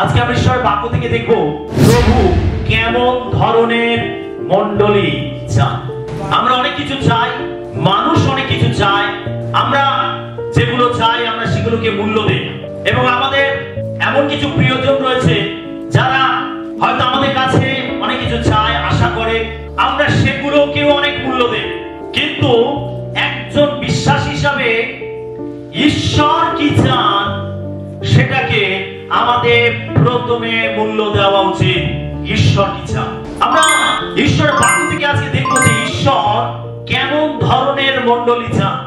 আজকে আমরা ঈশ্বরের বাক্য থেকে দেখব প্রভু কেমন ধরনের মণ্ডলী চান। আমরা অনেক কিছু চাই, মানুষ অনেক কিছু চায়, আমরা যেগুলো চাই আমরা সেগুলোকে মূল্য দেই এবং আমাদের এমন কিছু প্রিয়জন রয়েছে যারা হয়তো আমাদের কাছে অনেক কিছু চায়, আশা করে, আমরা সেগুলোকেও অনেক মূল্য দেই। কিন্তু একজন বিশ্বাসী হিসাবে ঈশ্বর কি চান সেটাকে আমাদের প্রথমে মূল্য দেওয়া উচিত। ঈশ্বর কি চান আমরা ঈশ্বরের বাক্য থেকে আজকে দেখবো যে ঈশ্বর কেমন ধরনের মণ্ডলী চান।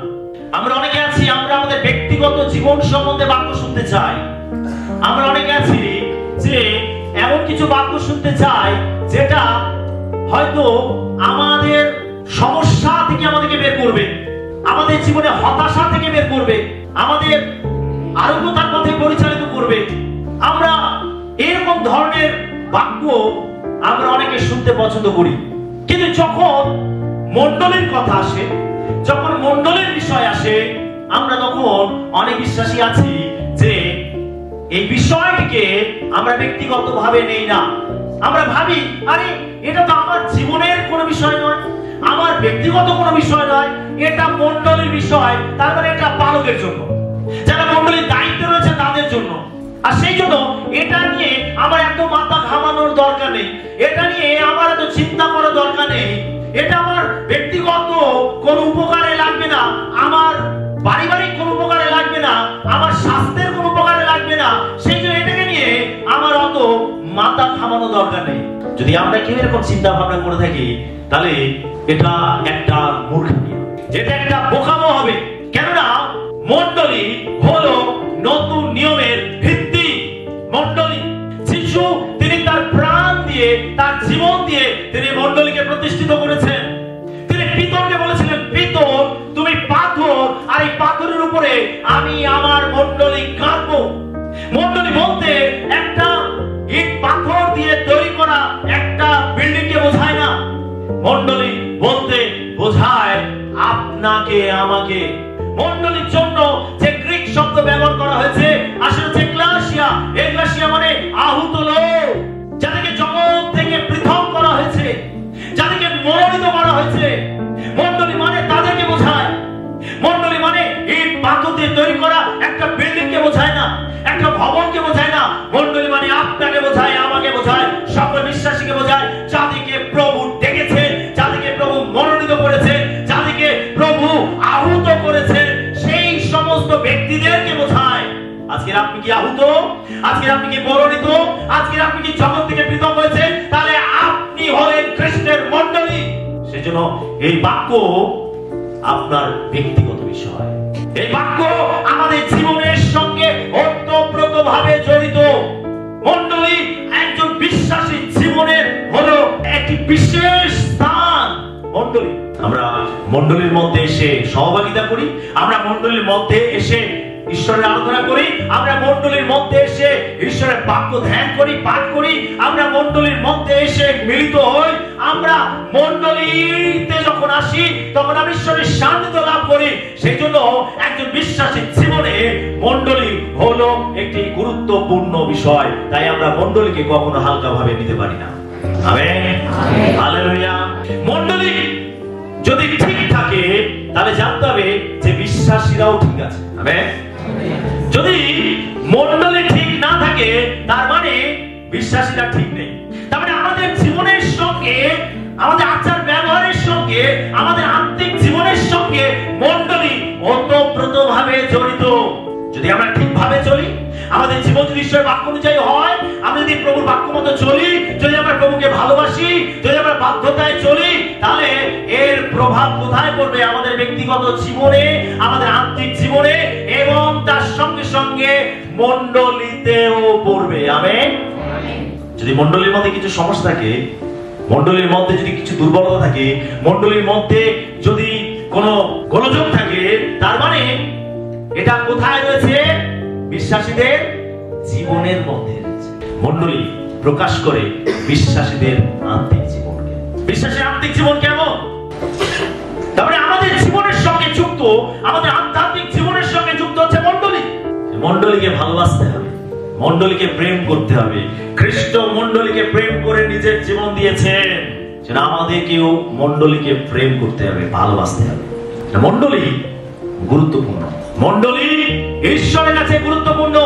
আমরা অনেকে আছি, আমরা আমাদের ব্যক্তিগত জীবন সম্বন্ধে বাক্য শুনতে চাই। আমরা অনেকে আছি যে এমন কিছু বাক্য শুনতে চাই যেটা হয়তো আমাদের সমস্যা থেকে আমাদেরকে বের করবে, আমাদের জীবনে হতাশা থেকে বের করবে, আমাদের আরোগ্যতার পথে পরিচালিত করবে। আমরা এরকম ধরনের বাক্য আমরা অনেকে শুনতে পছন্দ করি। কিন্তু যখন মণ্ডলীর কথা আসে, যখন মণ্ডলীর বিষয় আসে, আমরা তখন অনেক বিশ্বাসী আছি যে এই বিষয়টিকে আমরা ব্যক্তিগতভাবে নেই না। আমরা ভাবি, আরে এটা তো আমার জীবনের কোনো বিষয় নয়, আমার ব্যক্তিগত কোনো বিষয় নয়, এটা মণ্ডলীর বিষয়, তার মানে এটা পালকের জন্য, যারা মণ্ডলীর দায়িত্বে রয়েছে তাদের জন্য। আর সেই জন্য এটা নিয়ে আমার এত মাথা ঘামানোর দরকার নেই, এটা নিয়ে আমার এত চিন্তা করার দরকার নেই, এটা আমার ব্যক্তিগত কোনো উপকারে লাগবে না, আমার পারিবারিক কোনো উপকারে লাগবে না, আমার স্বাস্থ্যের কোনো উপকারে লাগবে না, সেই জন্য এটাকে নিয়ে আমার অত মাথা ঘামানো দরকার নেই। যদি আমরা কেউ এরকম চিন্তা ভাবনা করে থাকি তাহলে এটা একটা মূর্খামি, এটা একটা বোকামো হবে। কেননা মণ্ডলী হলো নতুন নিয়মের ভিত্তি। মণ্ডলী, যিশু তিনি তার প্রাণ দিয়ে, তার জীবন দিয়ে তিনি মণ্ডলীকে প্রতিষ্ঠিত করেছেন। তিনি পিতরকে বলেছিলেন, পিতর তুমি পাথর, আর এই পাথরের উপরে আমি আমার মণ্ডলী গাঁথবো। মণ্ডলী বলতে একটা ইট পাথর দিয়ে তৈরি করা একটা বিল্ডিং কে বোঝায় না। মণ্ডলী বলতে বোঝায় আপনাকে, আমাকে। মণ্ডলীর জন্য যে গ্রিক শব্দ ব্যবহার করা হয়েছে আসলে হচ্ছে এক্লেসিয়া। এক্লেসিয়া মানে আহুত লোক, যাদেরকে জগৎ থেকে পৃথক করা হয়েছে, যাদেরকে মনোনীত করা হয়েছে। মণ্ডলী মানে তাদেরকে বোঝায়। মণ্ডলী মানে ইট পাথর দিয়ে তৈরি করা একটা বিল্ডিং কে বোঝায় না, একটা ভবনকে বোঝায় না। মণ্ডলী মানে আপনাকে বোঝায়, আমাকে বোঝায়, সকল বিশ্বাসীকে বোঝায়, যাদেরকে প্রভু ডেকেছে, যাদেরকে প্রভু মনোনীত করেছে, যাদেরকে প্রভু আহুত করেছে, সেই সমস্ত ব্যক্তিদেরকে বোঝায়। আজকের আপনি কি আহুত? আজকের আপনি কি মনোনীত? আজকের আপনি কি জগৎ থেকে পৃথক হয়েছে? তাহলে আপনি হলেন খ্রিস্টের মণ্ডলী। সেজন্য এই বাক্য আপনার ব্যক্তিগত বিষয়। এই বাক্য আমাদের জীবনের সঙ্গে ওতপ্রোতভাবে জড়িত। মণ্ডলী একজন বিশ্বাসী জীবনের হলো একটি বিশেষ স্থান। মণ্ডলী, আমরা মণ্ডলীর মধ্যে এসে সহভাগিতা করি, আমরা মণ্ডলীর মধ্যে এসে ঈশ্বরের আরাধনা করি, আমরা মণ্ডলীর মধ্যে এসে ঈশ্বরের বাক্য ধ্যান করি, পাঠ করি, আমরা মণ্ডলীর মধ্যে এসে মিলিত হই। আমরা মণ্ডলীতে যখন আসি তখন আমি ঈশ্বরের সান্নিধ্য লাভ করি। সেই জন্য একজন বিশ্বাসী জীবনে মণ্ডলী হলো একটি গুরুত্বপূর্ণ বিষয়। তাই আমরা মণ্ডলীকে কখনো হালকা ভাবে নিতে পারি না। Amen, hallelujah. মণ্ডলী যদি ঠিক থাকে তাহলে জানতে হবে যে বিশ্বাসীরাও ঠিক আছে। আমেন। যদি মণ্ডলী ঠিক না থাকে তার মানে বিশ্বাসীরা ঠিক নেই। তার মানে আমাদের জীবনের সঙ্গে, আমাদের আচার ব্যবহারের সঙ্গে, আমাদের আত্মিক জীবনের সঙ্গে মণ্ডলী ওতপ্রোতভাবে জড়িত। যদি আমরা ঠিকভাবে চলি, আমাদের জীবন যদি ঈশ্বরের বাক্য অনুযায়ী হয়, আমরা যদি প্রভুর বাক্য মতো চলি, যদি আমরা প্রভুকে ভালোবাসি, যদি আমরা বাধ্যতায় চলি, তাহলে এর প্রভাব কোথায় পড়বে? আমাদের ব্যক্তিগত জীবনে, আমাদের আত্মিক জীবনে এবং তার সঙ্গে সঙ্গে মণ্ডলীতেও পড়বে। আমেন। যদি মণ্ডলীর মধ্যে কিছু সমস্যা থাকে, মণ্ডলীর মধ্যে যদি কিছু দুর্বলতা থাকে, মণ্ডলীর মধ্যে যদি কোনো গোলযোগ থাকে, তার মানে এটা কোথায় রয়েছে? বিশ্বাসীদের জীবনের মধ্যে রয়েছে। মণ্ডলী প্রকাশ করে বিশ্বাসীদের আত্মিক জীবনকে। বিশ্বাসীর আত্মিক জীবন কেমন? তারপরে আমাদের জীবনের সঙ্গে যুক্ত, আমাদের আধ্যাত্মিক জীবনের সঙ্গে যুক্ত হচ্ছে মণ্ডলী। মণ্ডলীকে ভালোবাসতে হবে, মণ্ডলীকে প্রেম করতে হবে। খ্রিস্ট মণ্ডলীকে প্রেম করে নিজের জীবন দিয়েছেন, যেন আমাদেরকেও মণ্ডলীকে প্রেম করতে হবে, ভালোবাসতে হবে। মণ্ডলী গুরুত্বপূর্ণ, মণ্ডলী ঈশ্বরের কাছে গুরুত্বপূর্ণ।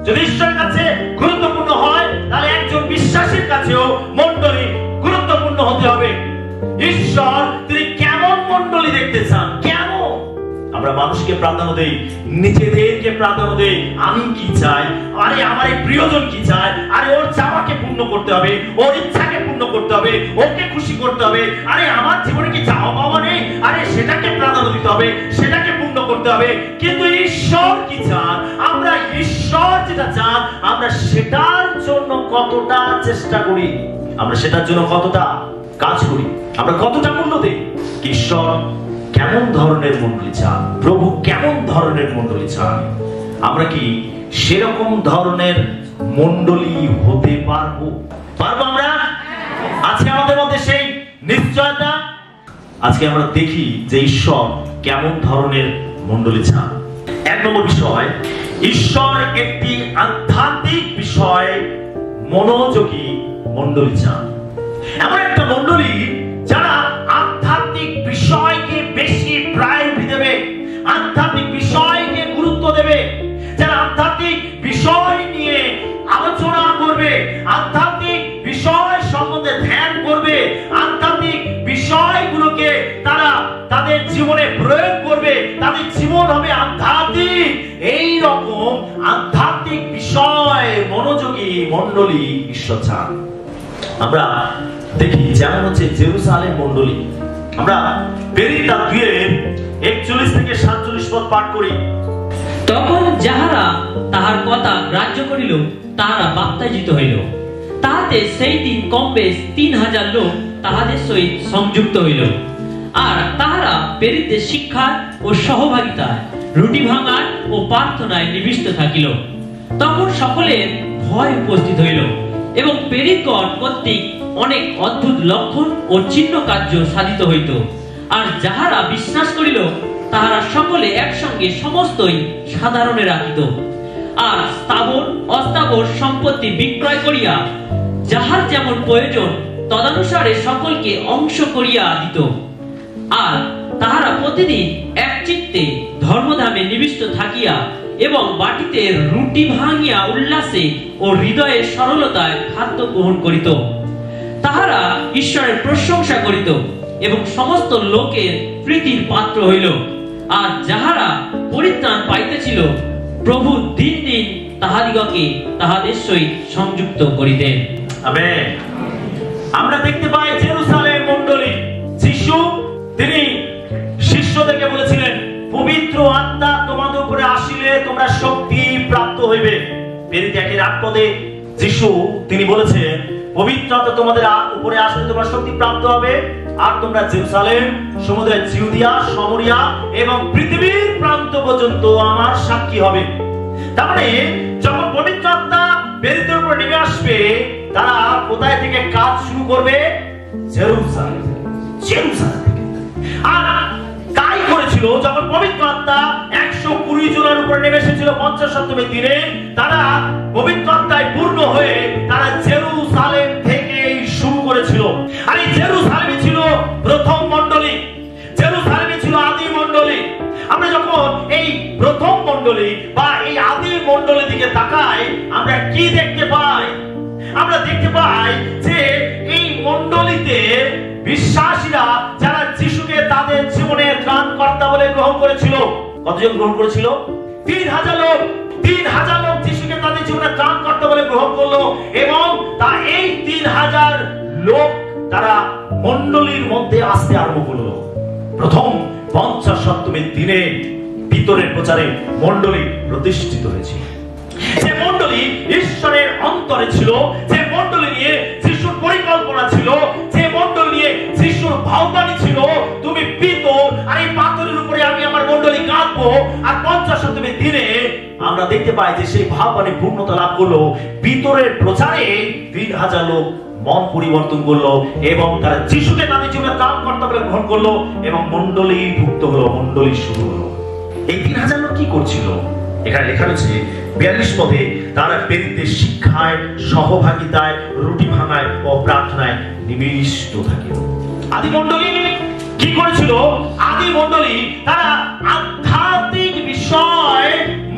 যদি ঈশ্বরের কাছে গুরুত্বপূর্ণ হয়, তাহলে একজন বিশ্বাসীর কাছেও মণ্ডলী গুরুত্বপূর্ণ হতে হবে। ঈশ্বর তিনি কেমন মণ্ডলী দেখতে চান? কেমন? আমরা মানুষকে প্রাধান্য দেই, নিজেদেরকে প্রাধান্য দেই। আমি কি চাই, আরে আমার এই প্রিয়জন কি চায়, আরে ওর চাওয়াকে পূর্ণ করতে হবে, ওর ইচ্ছাকে পূর্ণ করতে হবে, ওকে খুশি করতে হবে। আরে আমার জীবনে কি চাওয়া পাওয়া নেই, আরে সেটাকে প্রাধান্য দিতে হবে, সেটাকে পূর্ণ করতে হবে। কিন্তু ঈশ্বর কি চান? আমরা ঈশ্বর যেটা চান, আমরা সেটার জন্য কতটা চেষ্টা করি, আমরা সেটার জন্য কতটা কাজ করি, আমরা কতটা মূল্য দিই। ঈশ্বর কেমন ধরনের মণ্ডলী চান, প্রভু কেমন ধরনের মণ্ডলী চান, আমরা কি সেরকম ধরনের মণ্ডলী হতে পারবো? আমরা? আছে আমাদের মধ্যে সেই নিশ্চয়তা? আজকে আমরা দেখি যে ঈশ্বর কেমন ধরনের মণ্ডলী চান। এক নম্বর বিষয়, ঈশ্বর একটি আধ্যাত্মিক বিষয় মনোযোগী মণ্ডলী চান। এমন একটা মণ্ডলী যারা আধ্যাত্মিক বিষয়কে বেশি প্রায়োরিটি দেবে, আধ্যাত্মিক বিষয়কে গুরুত্ব দেবে, যারা আধ্যাত্মিক বিষয় নিয়ে আলোচনা করবে, আধ্যাত্মিক বিষয় সম্বন্ধে ধ্যান করবে, আধ্যাত্মিক বিষয়গুলোকে তারা তাদের জীবনে প্রয়োগ করবে, তাদের জীবন হবে আধ্যাত্মিক। এই রকম আধ্যাত্মিক বিষয় মনোযোগী মণ্ডলী ঈশ্বর চান। আমরা দেখি যেমন হচ্ছে জেরুসালেম মণ্ডলী। আমরা বেরিতা 2:41 থেকে 47 পদ পাঠ করি। তখন যাহারা তাহার কথা গ্রাহ্য করিল, তাহারা বাপ্তাজিত হইল। তাহাতে সেই দিন কম বেশ 3000 লোক তাহাদের সহিত সংযুক্ত হইল। আর তাহারা প্রেরিতদের শিক্ষা ও সহভাগিতায়, রুটি ভাঙার ও প্রার্থনায় নিবিষ্ট থাকিল। তখন সকলের ভয় উপস্থিত হইল এবং প্রেরিতগণ কর্তৃক অনেক অদ্ভুত লক্ষণ ও চিহ্ন কার্য সাধিত হইত। আর যাহারা বিশ্বাস করিল, তাহারা সকলে একসঙ্গে সমস্তই সাধারণে রাখিত। আর স্থাবর অস্থাবর সম্পত্তি বিক্রয় করিয়া যাহার যেমন প্রয়োজন তদানুসারে সকলকে অংশ করিয়া দিত। আর তাহারা প্রতিদিন এক চিত্তে ধর্মধামে নিবিষ্ট থাকিয়া এবং বাটিতে রুটি ভাঙিয়া উল্লাসে ও হৃদয়ের সরলতায় খাদ্য গ্রহণ করিত। তাহারা ঈশ্বরের প্রশংসা করিত এবং সমস্ত লোকের প্রীতির পাত্র হইল। আর যাহারা পরিত্রাণ পাইতেছিল, প্রভু দিন দিন তাহাদিগকে তাহাদের সহিত সংযুক্ত করিতেন। আমেন। আমরা দেখতে পাই জেরুসালেম মণ্ডলী, যিশু তিনি শিষ্যদেরকে বলেছিলেন, পবিত্র আত্মা তোমাদের উপরে আসিলে তোমরা শক্তি প্রাপ্ত হইবে। বেরিত 1:8 পদে যিশু তিনি বলেছেন, পবিত্র আত্মা তোমাদের উপরে আসলে তোমরা শক্তি প্রাপ্ত হবে, আর তোমরা জেরুসালেম, সমুদ্রের জিউদিয়া, সামরিয়া এবং পৃথিবীর প্রান্ত পর্যন্ত আমার সাক্ষী হবে। তার মানে যখন পবিত্র আত্মা বেরিতের উপর নেমে আসবে, তারা কোথায় থেকে কাজ শুরু করবে? জেরুসালেম থেকে। আর তাই করেছিল, যখন পবিত্র আত্মা 120 জনের উপর নেমে এসেছিল 50 সপ্তমীর দিনে, তারা পবিত্র আত্মায় পূর্ণ হয়ে তারা জেরুসালেম থেকে শুরু করেছিল। আর এই জেরুসালেমে ছিল প্রথম মণ্ডলী, জেরুসালেমে ছিল আদি মণ্ডলী। আমরা যখন এই প্রথম মণ্ডলী বা এই আদি মণ্ডলীর দিকে তাকাই, আমরা কি দেখতে পাই? আমরা দেখতে পাই যে এই মণ্ডলীতে বিশ্বাসীরা যারা যিশুকে তাদের জীবনের ত্রাণকর্তা বলে গ্রহণ করেছিল, কতজন গ্রহণ করেছিল? 3000 লোক। 3000 লোক যিশুকে তাদের জীবনের ত্রাণকর্তা বলে গ্রহণ করলো, এবং তা এই 3000 লোক তারা মণ্ডলীর মধ্যে আসতে আরম্ভ করলো। প্রথম 50 সপ্তমীর দিনে ভিতরের প্রচারে মণ্ডলী প্রতিষ্ঠিত হয়েছে। যে মণ্ডলী ঈশ্বরের অন্তরে ছিল, যে মণ্ডলী নিয়ে যিশুর পরিকল্পনা ছিল, যে মণ্ডলী নিয়ে যিশুর ভাববাণী ছিল, তুমি পিতর, আর এই পাথরের উপরে আমি আমার মণ্ডলী গাঁথবো। আর 50 সপ্তমীর দিনে আমরা দেখতে পাই যে সেই ভাববাণী পূর্ণতা লাভ করলো। ভিতরের প্রচারে 3000 লোক মন পরিবর্তন করলো এবং তারা যিশুকে তাদের জীবনে ত্রাণকর্তা বলে গ্রহণ করলো এবং মণ্ডলী ভুক্ত হলো, মণ্ডলী শুরু হলো। এই 3000 লোক কি করছিল? এখানে লেখা রয়েছে 42 পদে, তারা প্রেরিতদের শিক্ষায়, সহভাগিতায়, রুটি ভাঙায় ও প্রার্থনায় নিবিষ্ট থাকে। আদি মণ্ডলী কি করেছিল? আদি মণ্ডলী তারা আধ্যাত্মিক বিষয়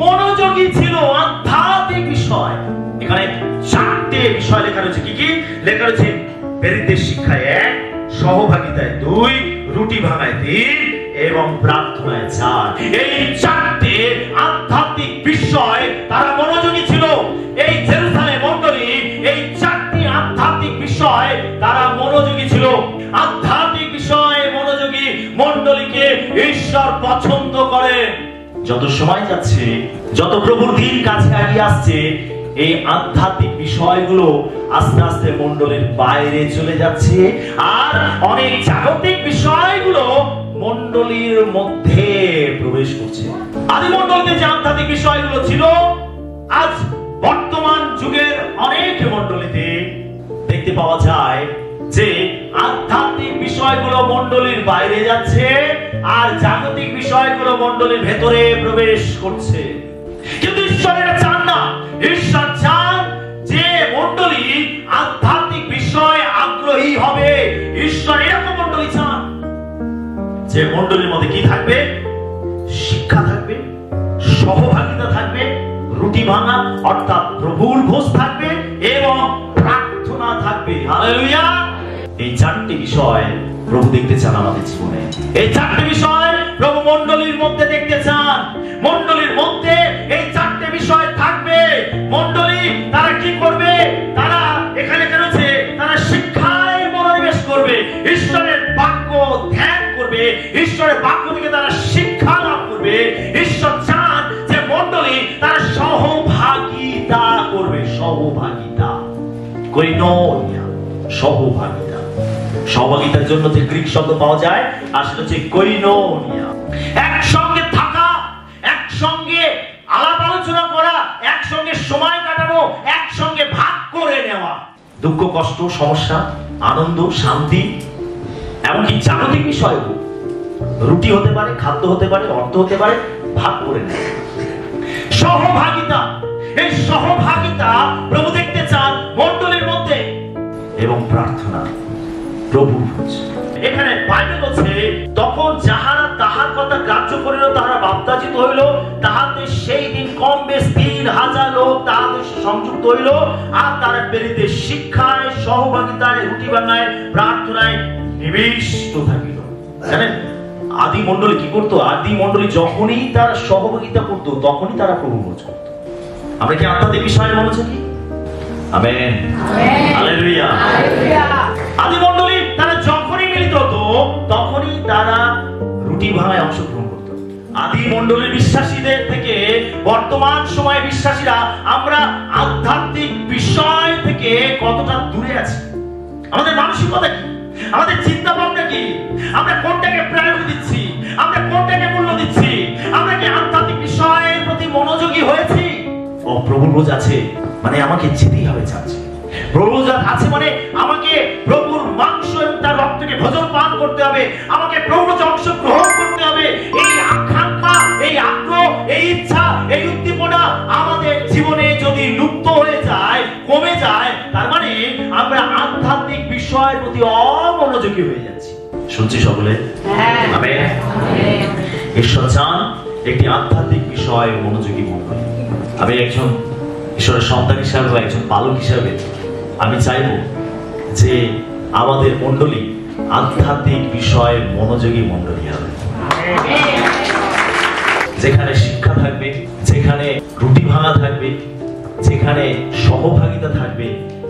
মনোযোগী ছিল। আধ্যাত্মিক বিষয়, এখানে 4টে বিষয় লেখা রয়েছে। কি কি লেখা রয়েছে? প্রেরিতদের শিক্ষায় 1, সহভাগিতায় 2, রুটি ভাঙায় 3 এবং প্রার্থনায় 4। এই 4টে আধ্যাত্মিক বিষয় তারা মনোযোগী ছিল। এই জেরুজালেম মণ্ডলী এই 4টি আধ্যাত্মিক বিষয় তারা মনোযোগী ছিল। আধ্যাত্মিক বিষয়ে মনোযোগী মণ্ডলীকে ঈশ্বর পছন্দ করে। যত সময় যাচ্ছে, যত প্রভুর দিন কাছে এগিয়ে আসছে, এই আধ্যাত্মিক বিষয়গুলো আস্তে আস্তে মণ্ডলীর বাইরে চলে যাচ্ছে, আর অনেক জাগতিক বিষয়গুলো মণ্ডলীর মধ্যে প্রবেশ করছে। আদি মণ্ডলীতে যে আধ্যাত্মিক বিষয়গুলো ছিল, আজ বর্তমান যুগের অনেক মণ্ডলীতে দেখতে পাওয়া যায় যে আধ্যাত্মিক বিষয়গুলো মণ্ডলীর বাইরে যাচ্ছে আর জাগতিক বিষয়গুলো মণ্ডলীর ভেতরে প্রবেশ করছে। কিন্তু ঈশ্বর এটা চান না। ঈশ্বর চান যে মণ্ডলী আধ্যাত্মিক বিষয়ে আগ্রহী হবে। ঈশ্বর এরকম মণ্ডলী চান যে মণ্ডলীর মধ্যে কি থাকবে? শিক্ষা থাকবে, সহভাগিতা থাকবে, রুটি ভাঙা অর্থাৎ প্রভুর ভোজ থাকবে এবং প্রার্থনা থাকবে। হালেলুয়া! এই 4টি বিষয় প্রভু দেখতে চান আমাদের জীবনে। এই 4টি বিষয় প্রভু মণ্ডলীর মধ্যে দেখতে চান। মণ্ডলীর মধ্যে এই 4টে বিষয় থাকবে। মণ্ডলী তারা কি করবে? তারা এখানে কেন আছে? তারা শিক্ষায় মনোনিবেশ করবে, ঈশ্বরের বাক্য ধ্যান করবে, ঈশ্বরের বাক্য থেকে তারা শিক্ষা লাভ করবে। ঈশ্বর চান যে মণ্ডলী তারা সহভাগিতা করবে। সহভাগিতা, কোইনোনিয়া, সহভাগিতা। সহভাগিতার জন্য যে গ্রিক শব্দ পাওয়া যায় আর সেটা হচ্ছে কোইনোনিয়া। একসঙ্গে থাকা, একসঙ্গে আলাপ আলোচনা করা, একসঙ্গে সময় কাটানো, একসঙ্গে ভাগ করে নেওয়া। দুঃখ, কষ্ট, সমস্যা, আনন্দ, শান্তি, এমনকি জাগতিক বিষয়ও, রুটি হতে পারে, খাদ্য হতে পারে, অর্থ হতে পারে, ভাগ করে নেওয়া। সহভাগিতা, এই সহভাগিতা প্রভু দেখতে চান মণ্ডলীর মধ্যে। এবং প্রার্থনা, প্রভুর ভোজ। এখানে বাইবেল বলছে, তখন যাহারা তাহার কথা গ্রাহ্য করিল তাহারা বাপ্তাজিত হইল, তাহাতে সেই দিন কম বেশ 3000 লোক তাহাদের সংযুক্ত হইল, আর তারা প্রেরিতদের শিক্ষায়, সহভাগিতায়, রুটি ভাঙায়, প্রার্থনায় নিবিষ্ট থাকিল। জানেন আদি মণ্ডলী কি করতো? আদি মণ্ডলী যখনই তারা সহভাগিতা করতো তখনই তারা প্রভু ভোজ করত। আমরা কি আধ্যাত্মিক বিষয়ে মনোযোগী? Amen, hallelujah. আদি মণ্ডলী তারা যখনই মিলিত হতো তখনই তারা রুটি ভাঙায় অংশগ্রহণ করত। আদি মণ্ডলীর বিশ্বাসীদের থেকে বর্তমান সময়ে বিশ্বাসীরা আমরা আধ্যাত্মিক বিষয় থেকে কতটা দূরে আছি? আমাদের মানসিকতা কি? আমাদের চিন্তা ভাবনা কি? আমরা কোনটাকে প্রায়োরিটি দিচ্ছি? আমরা কোনটাকে মূল্য দিচ্ছি? আমরা কি আধ্যাত্মিক বিষয়ের প্রতি মনোযোগী হয়েছি? ও প্রভুর ভোজ আছে মানে আমাকে যেতেই হবে চার্চে। প্রভুর ভোজ আছে মানে আমাকে প্রভুর মাংস এবং তার রক্তকে ভোজন পান করতে হবে, আমাকে প্রভুর অংশগ্রহণ করতে হবে। এই আকাঙ্ক্ষা, এই আগ্রহ, এই ইচ্ছা, এই উদ্দীপনা আমাদের জীবনে যদি লুপ্ত হয়ে যায়, কমে যায়, তার মানে আমরা আধ্যাত্মিক বিষয়ের প্রতি অমনোযোগী হয়ে যাচ্ছি। শুনছি সকলে? আমেন। ঈশ্বর চান একটি আধ্যাত্মিক বিষয়ে মনোযোগী মণ্ডলী। আমি একজন ঈশ্বরের সন্তান হিসাবে বা একজন পালক হিসাবে আমি চাইব যে আমাদের মণ্ডলী আধ্যাত্মিক বিষয়ে মনোযোগী মণ্ডলী হবে, যেখানে শিক্ষা থাকবে, যেখানে রুটি ভাঙা থাকবে, যেখানে সহভাগিতা থাকবে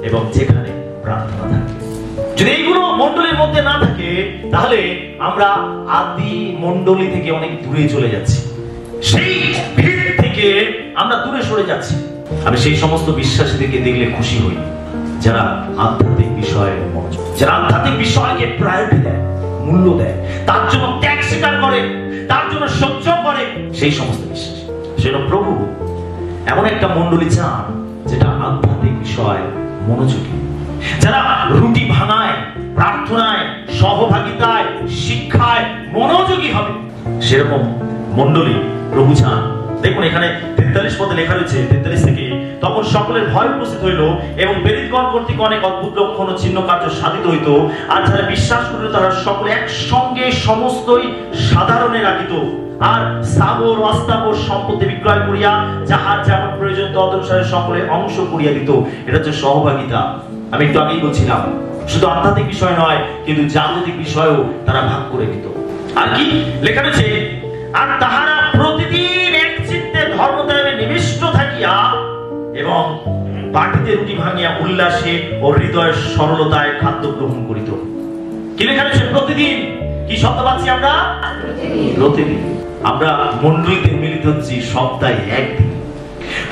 এবং যেখানে প্রার্থনা থাকবে। যদি এইগুলো মণ্ডলীর মধ্যে না থাকে তাহলে আমরা আদি মণ্ডলী থেকে অনেক দূরে চলে যাচ্ছি, সেই ভিড় থেকে আমরা দূরে সরে যাচ্ছি। আমি সেই সমস্ত বিশ্বাসীদেরকে দেখলে খুশি হই যারা আধ্যাত্মিক বিষয়ে মনোযোগ, যারা আধ্যাত্মিক বিষয়কে প্রায়োরিটি দেয়, মূল্য দেয়, তার জন্য ত্যাগ স্বীকার করে, তার জন্য সহ্য করে, সেই সমস্ত বিশ্বাসী। সেটা প্রভু এমন একটা মণ্ডলী চান যেটা আধ্যাত্মিক বিষয়ে মনোযোগী, যারা রুটি ভাঙায়, প্রার্থনায়, সহভাগিতায়, শিক্ষায় মনোযোগী হবে, সেরকম মণ্ডলী প্রভু চান। দেখুন এখানে 43 পদে লেখা রয়েছে, 43 থেকে তখন সকলের ভয় উপস্থিত হইল এবং প্রেরিতগণ কর্তৃক অনেক অদ্ভুত লক্ষণ ও চিহ্ন কার্য সাধিত হইত। আর যারা বিশ্বাস করিল তারা সকলে একসঙ্গে সমস্তই সাধারণে রাখিত, আর স্থাবর অস্থাবর সম্পত্তি বিক্রয় করিয়া যাহার যেমন প্রয়োজন তদনুসারে সকলে অংশ করিয়া দিত। এটা হচ্ছে সহভাগিতা। আমি একটু আগেই বলছিলাম, শুধু আধ্যাত্মিক বিষয় নয়, কিন্তু জাগতিক বিষয়ও তারা ভাগ করে দিত। আর কি লেখা রয়েছে, আর তাহারা প্রতিদিন এক চিত্তে ধর্মত্যাগে নিবিষ্ট থাকিয়া এবং বাটিতে রুটি ভাঙিয়া উল্লাসে ও হৃদয়ের সরলতায় খাদ্য গ্রহণ করিত। কি লেখা রয়েছে? প্রতিদিন। কি শব্দ পাচ্ছি আমরা? প্রতিদিন। আমরা মণ্ডলীতে মিলিত হচ্ছি সপ্তাহে একদিন,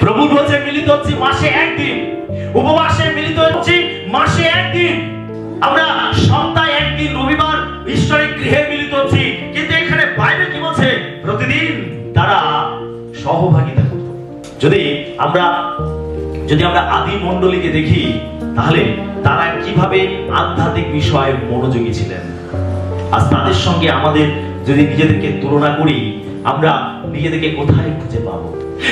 প্রভুর ভোজে মিলিত হচ্ছি মাসে একদিন, উপবাসে মিলিত হচ্ছি মাসে একদিন, আমরা সপ্তাহে একদিন রবিবার ঈশ্বরের গৃহে মিলিত হচ্ছি। কিন্তু এখানে বাইরে কি বলছে? প্রতিদিন তারা সহভাগিতা করত। যদি আমরা আদি মণ্ডলীকে দেখি, তাহলে তারা কিভাবে আধ্যাত্মিক বিষয়ে মনোযোগী ছিলেন। আজ তাদের সঙ্গে আমাদের যদি নিজেদেরকে তুলনা করি, আমরা নিজেদেরকে কোথায় খুঁজে পাবো?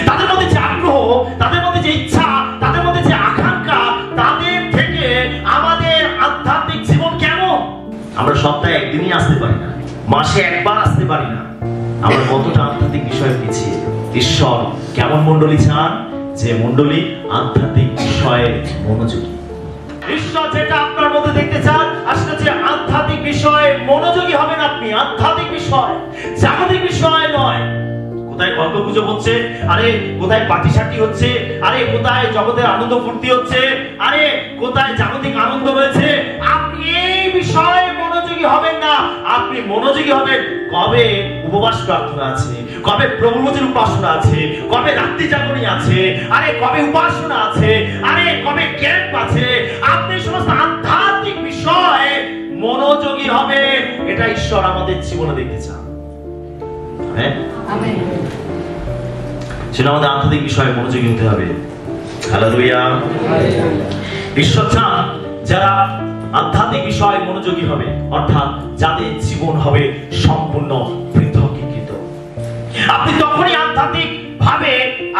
তাদের মধ্যে যে আগ্রহ, তাদের মধ্যে যে ইচ্ছা, তাদের মধ্যে যে আকাঙ্ক্ষা, তাদের থেকে আমাদের আধ্যাত্মিক জীবন কেমন? আমরা সপ্তাহে একদিনই আসতে পারি না, মাসে একবার আসতে পারি না। আমরা কতটা আধ্যাত্মিক বিষয়ে পিছিয়ে। ঈশ্বর কেমন মণ্ডলী চান? যে মণ্ডলী আধ্যাত্মিক বিষয়ে মনোযোগী। ঈশ্বর যেটা আপনার মধ্যে দেখতে চান, আসলে যে আধ্যাত্মিক বিষয়ে মনোযোগী হবেন আপনি। আধ্যাত্মিক বিষয়, জাগতিক বিষয় নয়। কোথায় গল্প গুজব হচ্ছে, আরে কোথায় পার্টি সার্টি হচ্ছে, আরে কোথায় জগতের আনন্দ ফুর্তি হচ্ছে, আরে কোথায় জাগতিক আনন্দ রয়েছে, আপনি এই বিষয়ে মনোযোগী হবেন না। আপনি মনোযোগী হবেন কবে উপবাস প্রার্থনা আছে, কবে প্রভুর ভোজের উপাসনা আছে, কবে রাত্রি জাগরণী আছে, আরে কবে উপাসনা আছে, আরে কবে ক্যাম্প আছে। আপনি সমস্ত আধ্যাত্মিক বিষয়ে মনোযোগী হবেন। এটা ঈশ্বর আমাদের জীবনে দেখতে চান। আমেন। সেটা আমাদের আধ্যাত্মিক বিষয়ে মনোযোগী হতে হবে। হালেলুয়া। ঈশ্বর চান যারা আধ্যাত্মিক বিষয়ে মনোযোগী হবে, অর্থাৎ যাদের জীবন হবে সম্পূর্ণ পৃথকীকৃত। আপনি তখনই আধ্যাত্মিক ভাবে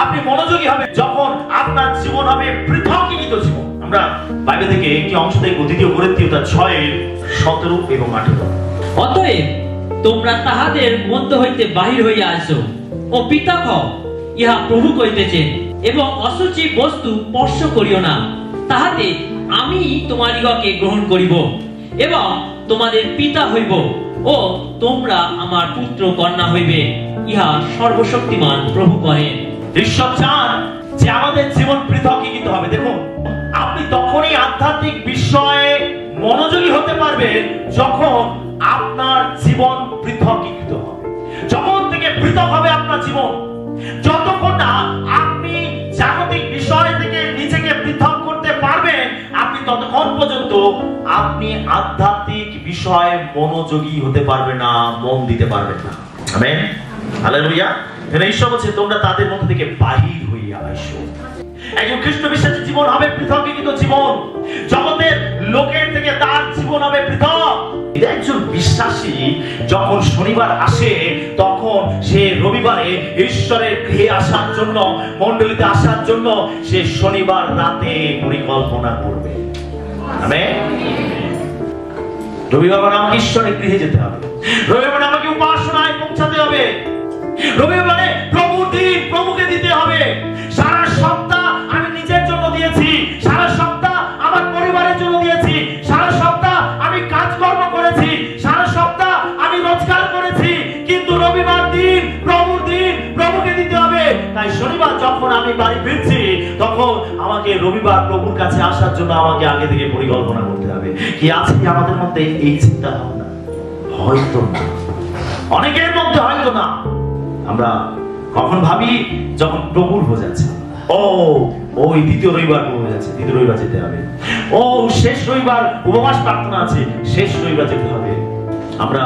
আপনি মনোযোগী হবে যখন আপনার জীবন হবে পৃথকীকৃত জীবন। আমরা বাইবেল থেকে একটি অংশ দেখব, 2 করিন্থীয় 6:17 এবং 18। অতএব তোমরা তাহাদের মধ্য হইতে বাহির হইয়া আসো ও পৃথক হও, ইহা প্রভু কইতেছেন, এবং অশুচি বস্তু স্পর্শ করিও না, তাহাতে আমি তোমাদিগকে গ্রহণ করিব এবং তোমাদের পিতা হইব, ও তোমরা আমার পুত্র কন্যা হইবে, ইহা সর্বশক্তিমান প্রভু কহেন। ঈশ্বর চান যে আমাদের জীবন পৃথকীকৃত হবে। দেখুন, আপনি তখনই আধ্যাত্মিক বিষয়ে মনোযোগী হতে পারবেন যখন আপনার জীবন পৃথকীকৃত হবে। যখন থেকে পৃথক হবে আপনার জীবন, যতক্ষণ না আপনি জাগতিক বিষয় থেকে নিজেকে পৃথক করতে পারবেন, আপনি ততক্ষণ পর্যন্ত আপনি আধ্যাত্মিক বিষয়ে মনোযোগী হতে পারবেন না, মন দিতে পারবেন না। আমেন। হালেলুয়া। ঈশ্বর বলছে তোমরা তাদের মধ্যে থেকে বাহির হইয়া আইসো। একজন খ্রিস্ট বিশ্বাসী জীবন হবে পৃথকীকৃত জীবন। জগতের লোকের থেকে তার জীবন হবে পৃথক। একজন বিশ্বাসী যখন শনিবার আসে, তখন সে রবিবারে ঈশ্বরের গৃহে আসার জন্য, মণ্ডলীতে আসার জন্য সে শনিবার রাতে পরিকল্পনা করবে। আমেন। রবিবার আমাকে ঈশ্বরের গৃহে যেতে হবে, রবিবার আমাকে উপাসনায় পৌঁছাতে হবে, রবিবারে প্রভুর দিন প্রভুকে দিতে হবে। সারা সপ্তাহ আমি নিজের জন্য দিয়েছি, সারা সপ্তাহ আমার পরিবারের জন্য দিয়েছি, সারা সপ্তাহ আমি কাজকর্ম করেছি, সারা সপ্তাহ আমি রোজগার করেছি, কিন্তু রবিবার দিন প্রভুর দিন প্রভুকে দিতে হবে। তাই শনিবার যখন আমি বাড়ি ফিরছি, তখন আমাকে রবিবার প্রভুর কাছে আসার জন্য আমাকে আগে থেকে পরিকল্পনা করতে হবে। কি আছে কি আমাদের মধ্যে এই চিন্তা ভাবনা? হয়তো না, অনেকের মধ্যে হয়তো না। আমরা কখন ভাবি? যখন প্রভুর ভোজ আছে, ওই দ্বিতীয় রবিবার প্রভু আছে, দ্বিতীয় রবিবার যেতে হবে, শেষ রবিবার উপবাস প্রার্থনা আছে, শেষ রবিবার যেতে হবে। আমরা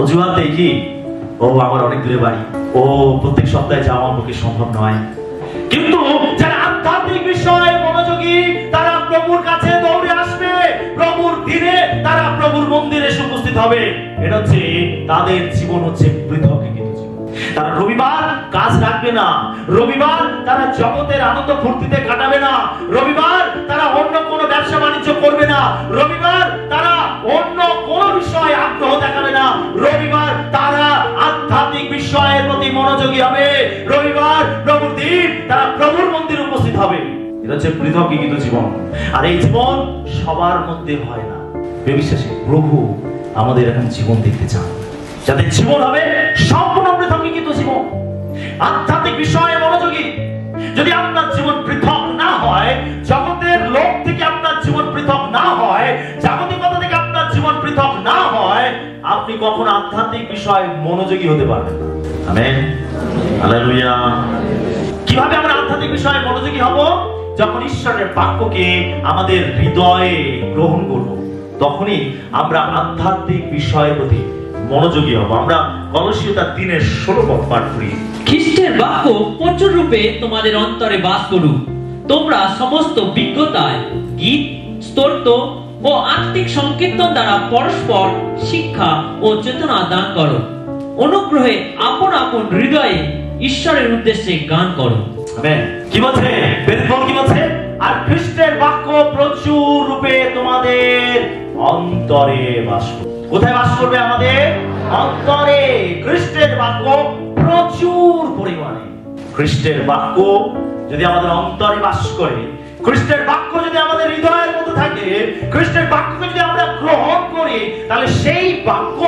অজুহাত দেই কি, আমার অনেক দূরে বাড়ি, প্রত্যেক সপ্তাহে যাওয়া আমার পক্ষে সম্ভব নয়। কিন্তু যারা আধ্যাত্মিক বিষয়ে মনোযোগী, তারা প্রভুর কাছে দৌড়ে আসবে, প্রভুর দিনে তারা প্রভুর মন্দিরে উপস্থিত হবে। এটা হচ্ছে তাদের জীবন হচ্ছে পৃথকীকৃত জীবন। তারা রবিবার কাজ রাখবে না, রবিবার তারা জগতের আনন্দ ফুর্তিতে কাটাবে না, রবিবার তারা অন্য কোনো ব্যবসা বাণিজ্য করবে না, রবিবার তারা অন্য কোনো বিষয়ে আগ্রহ দেখাবে না, রবিবার তারা আধ্যাত্মিক বিষয়ের প্রতি মনোযোগী হবে, রবিবার প্রভুর দিন তারা প্রভুর মন্দিরে উপস্থিত হবে। এটা হচ্ছে পৃথকীকৃত জীবন। আর এই জীবন সবার মধ্যে হয় না। বিশ্বাসী প্রভু আমাদের এখন জীবন দেখতে চান, যাদের জীবন হবে সম্পূর্ণ পৃথকীকৃত জীবন, আধ্যাত্মিক বিষয়ে মনোযোগী। যদি আপনার জীবন পৃথক না হয়, জগতের লোক থেকে আপনার জীবন পৃথক না হয়, জাগতিকতা থেকে আপনার জীবন পৃথক না হয়, আপনি কখনো আধ্যাত্মিক বিষয়ে মনোযোগী হতে পারবেন না। Amen, hallelujah. কিভাবে আমরা আধ্যাত্মিক বিষয়ে মনোযোগী হব? যখন ঈশ্বরের বাক্যকে আমাদের হৃদয়ে গ্রহণ করব, তখনই আমরা আধ্যাত্মিক বিষয়ের প্রতি মনোযোগী হব। আমরা কলসীয় 3:16 পাঠ করি। খ্রিস্টের বাক্য প্রচুর রূপে তোমাদের অন্তরে বাস করুক। তোমরা সমস্ত বিজ্ঞতায় গীত, স্তোত্র ও আত্মিক সংকীর্তন দ্বারা পরস্পর শিক্ষা ও চেতনা দান করো। অনুগ্রহে আপন আপন হৃদয়ে ঈশ্বরের উদ্দেশ্যে গান করো। আমেন। কি বলছে? বেদপল কি বলছে? আর খ্রিস্টের বাক্য প্রচুর রূপে তোমাদের অন্তরে বাস করবে। কোথায় বাস করবে? আমাদের অন্তরে। খ্রিস্টের বাক্য প্রচুর পরিমাণে। খ্রিস্টের বাক্য যদি আমাদের অন্তরে বাস করে, খ্রিস্টের বাক্য যদি আমাদের হৃদয়ের মধ্যে থাকে, খ্রিস্টের বাক্যকে যদি আমরা গ্রহণ করি, তাহলে সেই বাক্য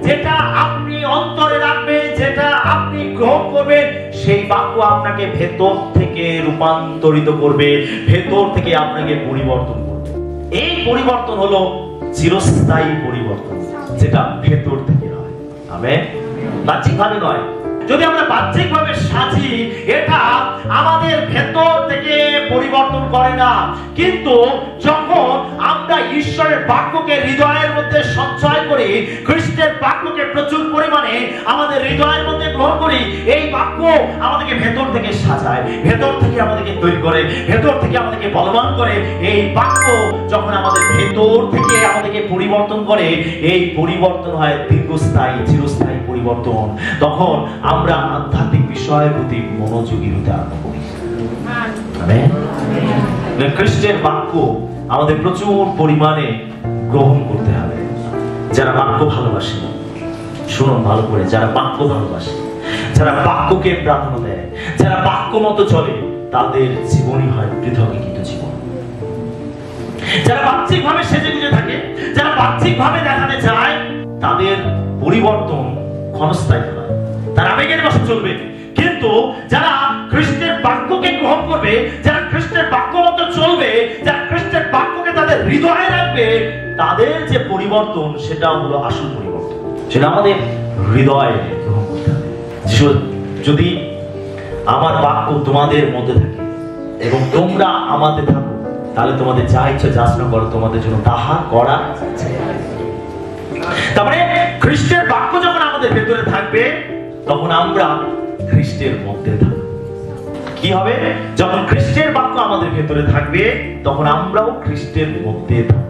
যেটা আপনি অন্তরে রাখবেন, যেটা আপনি গ্রহণ করবেন, সেই বাক্য আপনাকে ভেতর থেকে রূপান্তরিত করবে, ভেতর থেকে আপনাকে পরিবর্তন করবে। এই পরিবর্তন হলো চিরস্থায়ী পরিবর্তন, যেটা ভেতর থেকে হয়। আমেন। বাহ্যিকভাবে নয়। যদি আমরা বাহ্যিকভাবে সাজি, এটা আমাদের ভেতর থেকে পরিবর্তন করে না। কিন্তু যখন আমরা ঈশ্বরের বাক্যকে হৃদয়ের মধ্যে সঞ্চয় করি, খ্রিস্টের বাক্যকে প্রচুর পরিমাণে আমাদের হৃদয়ের মধ্যে গ্রহণ করি, এই বাক্য আমাদেরকে ভেতর থেকে সাজায়, ভেতর থেকে আমাদেরকে তৈরি করে, ভেতর থেকে আমাদেরকে বলবান করে। এই বাক্য যখন আমাদের ভেতর থেকে আমাদেরকে পরিবর্তন করে, এই পরিবর্তন হয় দীর্ঘস্থায়ী, চিরস্থায়ী পরিবর্তন। তখন আমরা আধ্যাত্মিক বিষয়ের প্রতি মনোযোগী হতে আরম্ভ করি। আমেন। খ্রিস্টের বাক্য আমাদের প্রচুর পরিমাণে গ্রহণ করতে হবে। যারা বাক্য ভালোবাসে, শুনুন ভালো করে, যারা বাক্য ভালোবাসে, যারা বাক্যকে প্রাধান্য দেয়, যারা বাক্য মতো চলে, তাদের জীবনই হয় পৃথকীকৃত জীবন। যারা বাহ্যিক ভাবে সেজে গুজে থাকে, যারা বাহ্যিক ভাবে দেখাতে চায়, তাদের পরিবর্তন ক্ষণস্থায়ী নয়, তার আবেগের বশে চলবে। কিন্তু যারা খ্রিস্টের বাক্যকে গ্রহণ করবে, যারা খ্রিস্টের বাক্য মতো চলবে, যারা খ্রিস্টের বাক্যকে তাদের হৃদয়ে রাখবে, তাদের যে পরিবর্তন, সেটা হলো আসল পরিবর্তন। সেটা আমাদের হৃদয়ে গ্রহণ করতে হবে। যদি আমার বাক্য তোমাদের মধ্যে থাকে এবং তোমরা আমাদের থাকো, তাহলে তোমাদের যা ইচ্ছা যাচনা করো, তোমাদের জন্য তাহা করা। তারপরে খ্রিস্টের বাক্য যখন আমাদের ভেতরে থাকবে, তখন আমরা খ্রিস্টের মধ্যে থাকব। কি হবে? যখন খ্রিস্টের বাক্য আমাদের ভেতরে থাকবে, তখন আমরাও খ্রিস্টের মধ্যে থাকব।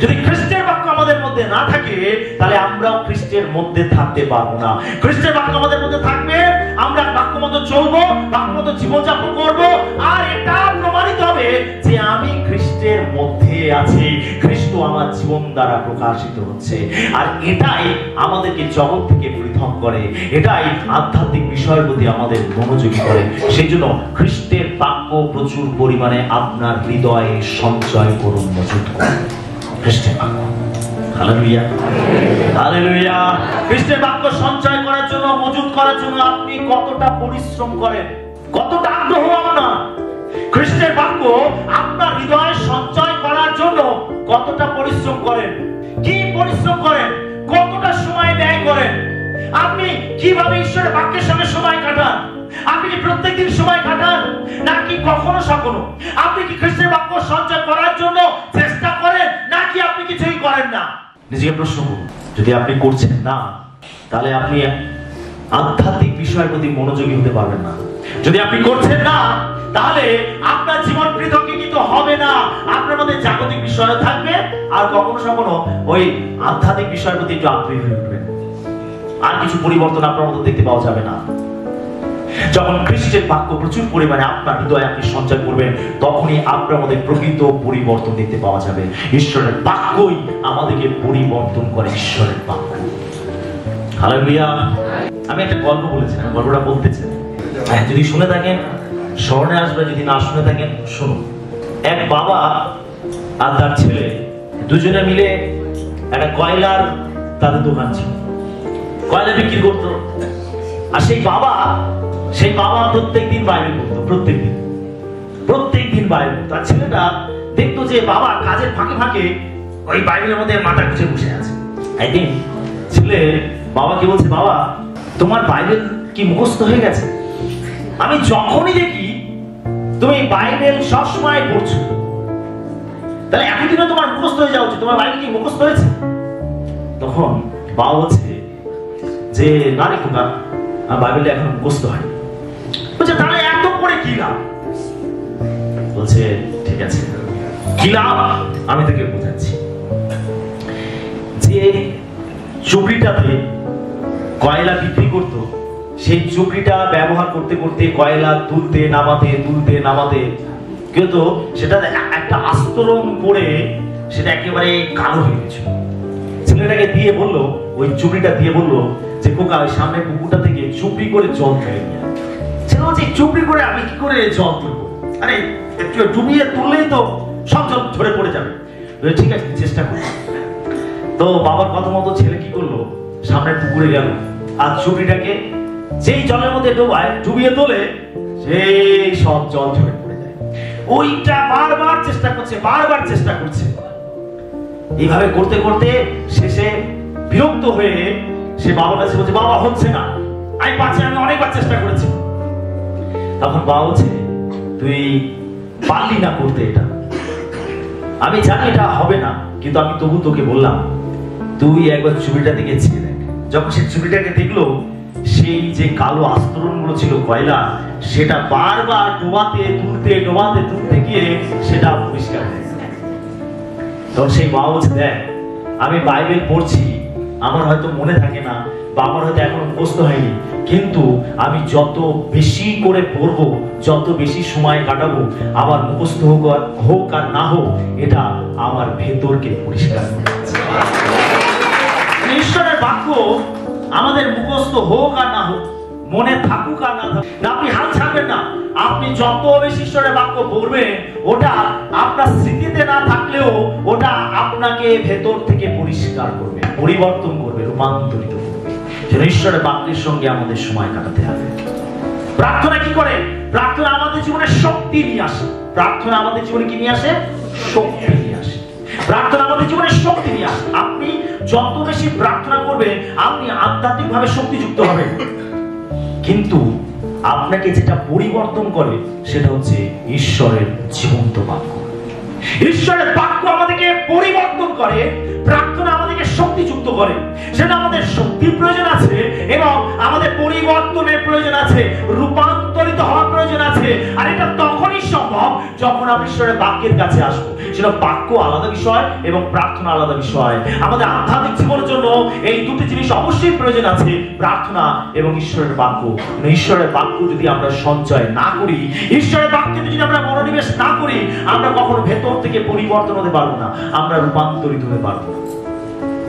যদি খ্রিস্টের বাক্য আমাদের মধ্যে না থাকে, তাহলে আমরাও খ্রিস্টের মধ্যে থাকতে পারবো না। খ্রিস্টের বাক্য আমাদের মধ্যে থাকবে, আমরা বাক্য মতো চলবো, বাক্য মতো জীবনযাপন করবো, আর এটা প্রমাণিত হবে যে আমি খ্রিস্টের মধ্যে আছি, খ্রিস্ট আমার জীবন দ্বারা প্রকাশিত হচ্ছে। আর এটাই আমাদেরকে জগৎ থেকে পৃথক করে, এটাই আধ্যাত্মিক বিষয়ের প্রতি আমাদের মনোযোগী করে। সেই জন্য খ্রিস্টের বাক্য প্রচুর পরিমাণে আপনার হৃদয়ে সঞ্চয় করুন, মজুত করুন। খ্রিস্টের বাক্য, হালেলুয়া, হালেলুয়া। খ্রিস্টের বাক্য সঞ্চয় করার জন্য, মজুত করার জন্য আপনি কতটা পরিশ্রম করেন, কতটা আগ্রহ আপনার। খ্রিস্টের বাক্য আপনার হৃদয়ে সঞ্চয় করার জন্য কতটা পরিশ্রম করেন, কি পরিশ্রম করেন, কতটা সময় ব্যয় করেন। আপনি কিভাবে ঈশ্বরের বাক্যের সঙ্গে সময় কাটান? আপনি কি প্রত্যেকদিন সময় কাটান, নাকি কখনো সখনো? আপনি কি খ্রিস্টের বাক্য সঞ্চয় করার জন্য চেষ্টা করেন, নাকি আপনি কিছুই করেন না? নিজেকে প্রশ্ন করুন। যদি আপনি করছেন না, তাহলে আপনি আধ্যাত্মিক বিষয়ের প্রতি মনোযোগী হতে পারবেন না। যদি আপনি করছেন না, তাহলে আপনার জীবন পৃথকীকৃত হবে না। আপনার মধ্যে জাগতিক বিষয় থাকবে, আর কখনো সখনো ওই আধ্যাত্মিক বিষয়ের প্রতি একটু আগ্রহী হয়ে উঠবেন। আর কিছু পরিবর্তন আপনার মধ্যে দেখতে পাওয়া যাবে না। যখন খ্রিস্টের বাক্য প্রচুর পরিমাণে আপনার হৃদয়ে আপনি সঞ্চয় করবেন, তখনই আপনার মধ্যে প্রকৃত পরিবর্তন দেখতে পাওয়া যাবে। ঈশ্বরের বাক্যই আমাদেরকে পরিবর্তন করে, ঈশ্বরের বাক্য। হালেলুয়া। আমি একটা গল্প বলেছিলাম, গল্পটা বলতে চাই, যদি শুনে থাকেন স্মরণে আসবে, যদি না শুনে থাকেন শুনুন। এক বাবা আর তার ছেলে দুজনে মিলে একটা কয়লার তাদের দোকান ছিল, কয়লা বিক্রি করতো। আর সেই বাবা প্রত্যেকদিন বাইবেল পড়তো, প্রত্যেকদিন বাইবেল পড়তো। আর ছেলেটা দেখতো যে বাবা কাজের ফাঁকে ফাঁকে ওই বাইবেলের মধ্যে মাথা গুছে বসে আছে। একদিন ছেলে বাবাকে বলছে, বাবা তোমার বাইবেল কি মুখস্থ হয়ে গেছে? আমি যখনই দেখি তুমি বাইবেল সবসময় পড়ছো, তাহলে এতদিনে তোমার মুখস্থ হয়ে যাওয়া উচিত, তোমার বাইবেল কি মুখস্থ হয়েছে? তখন বাবা বলছে যে না রে খোকা, বাইবেলটা এখন মুখস্থ হয়। বলছে তাহলে এত পড়ে কি লাভ? বলছে ঠিক আছে, কি লাভ আমি তোকে বোঝাচ্ছি। যে চুবড়িটাতে কয়লা বিক্রি করতো, সেই চুবড়িটা ব্যবহার করতে করতে কয়লা তুলতে নামাতে কিন্তু সেটা একটা আস্তরণ পড়ে সেটা একেবারে কালো হয়ে গেছিল। ছেলেটাকে দিয়ে বললো, ওই চুবড়িটা দিয়ে বললো যে খোকা ওই সামনে পুকুরটা থেকে চুবড়ি করে জল ফেলে নিয়ে। ছেলে বলছে চুবড়ি করে আমি কি করে জল তুলবো? আরে ডুবিয়ে তুললেই তো সব জল ঝরে পড়ে যাবে। ঠিক আছে চেষ্টা করো। তো বাবার কথা মতো ছেলে কি করলো, সামনের পুকুরে গেল আর চুবড়িটাকে যেই জলের মধ্যে ডুবিয়ে তোলে সেই সব জল ঝরে পড়ে যায়। ওইটা বারবার চেষ্টা করছে। এইভাবে করতে করতে শেষে বিরক্ত হয়ে সে বাবার কাছে বলছে, বাবা হচ্ছে না, আমি অনেকবার চেষ্টা করেছি। তখন বাবা বলছে, তুই পারলি না করতে এটা, আমি জানি এটা হবে না, কিন্তু আমি তবু তোকে বললাম তুই একবার চুবড়িটা দিকে ছেড়ে দেখ। যখন সে চুবড়িটাকে দেখলো, সেই যে কালো আস্তরণ গুলো ছিল কয়লা, সেটা বারবার ডোবাতে তুলতে গিয়ে সেটা পরিষ্কার হয়ে গেল। তখন সেই বাবা বলছে, দেখ আমি বাইবেল পড়ছি, আমার হয়তো মনে থাকে না বা আমার হয়তো এখনো মুখস্থ হয়নি, কিন্তু আমি যত বেশি করে পড়বো, যত বেশি সময় কাটাবো, আমার মুখস্থ হোক আর না হোক, এটা আমার ভেতরকে পরিষ্কার করে। ঈশ্বরের বাক্য আমাদের মুখস্থ হোক আর না হোক, মনে থাকুক আর না থাকুক, আপনি হাল ছাড়বেন না। আপনি যত বেশি ঈশ্বরের বাক্য পড়বেন, ওটা আপনার স্মৃতিতে না থাকলেও ওটা আপনাকে ভেতর থেকে পরিষ্কার করবে, পরিবর্তন করবে, রূপান্তরিত করবে। ঈশ্বরের বাক্যের সঙ্গে আমাদের সময় কাটাতে হবে। প্রার্থনা কি করে? প্রার্থনা আমাদের জীবনে শক্তি নিয়ে আসে। প্রার্থনা আমাদের জীবনে কি নিয়ে আসে? শক্তি নিয়ে আসে। প্রার্থনা আমাদের জীবনে শক্তি নিয়ে আসে। আপনি যত বেশি প্রার্থনা করবেন, আপনি আধ্যাত্মিকভাবে শক্তিযুক্ত হবেন। কিন্তু আপনাকে যেটা পরিবর্তন করে সেটা হচ্ছে ঈশ্বরের জীবন্ত বাক্য। ঈশ্বরের বাক্য আমাদেরকে পরিবর্তন করে, প্রার্থনা আমাদেরকে শক্তিযুক্ত করে। সেটা আমাদের শক্তির প্রয়োজন আছে এবং আমাদের পরিবর্তনের প্রয়োজন আছে, রূপান্তরিত হওয়ার প্রয়োজন আছে। আর এটা তখনই সম্ভব যখন আমরা ঈশ্বরের বাক্যের কাছে আসবো। সেটা বাক্য আলাদা বিষয় এবং প্রার্থনা আলাদা বিষয়। আমাদের আধ্যাত্মিক জীবনের জন্য এই দুটি জিনিস অবশ্যই প্রয়োজন আছে, প্রার্থনা এবং ঈশ্বরের বাক্য। ঈশ্বরের বাক্য যদি আমরা সঞ্চয় না করি, ঈশ্বরের বাক্যে যদি আমরা মনোনিবেশ না করি, আমরা কখনো ভেতর থেকে পরিবর্তন হতে পারবো না, আমরা রূপান্তরিত হতে পারবো না।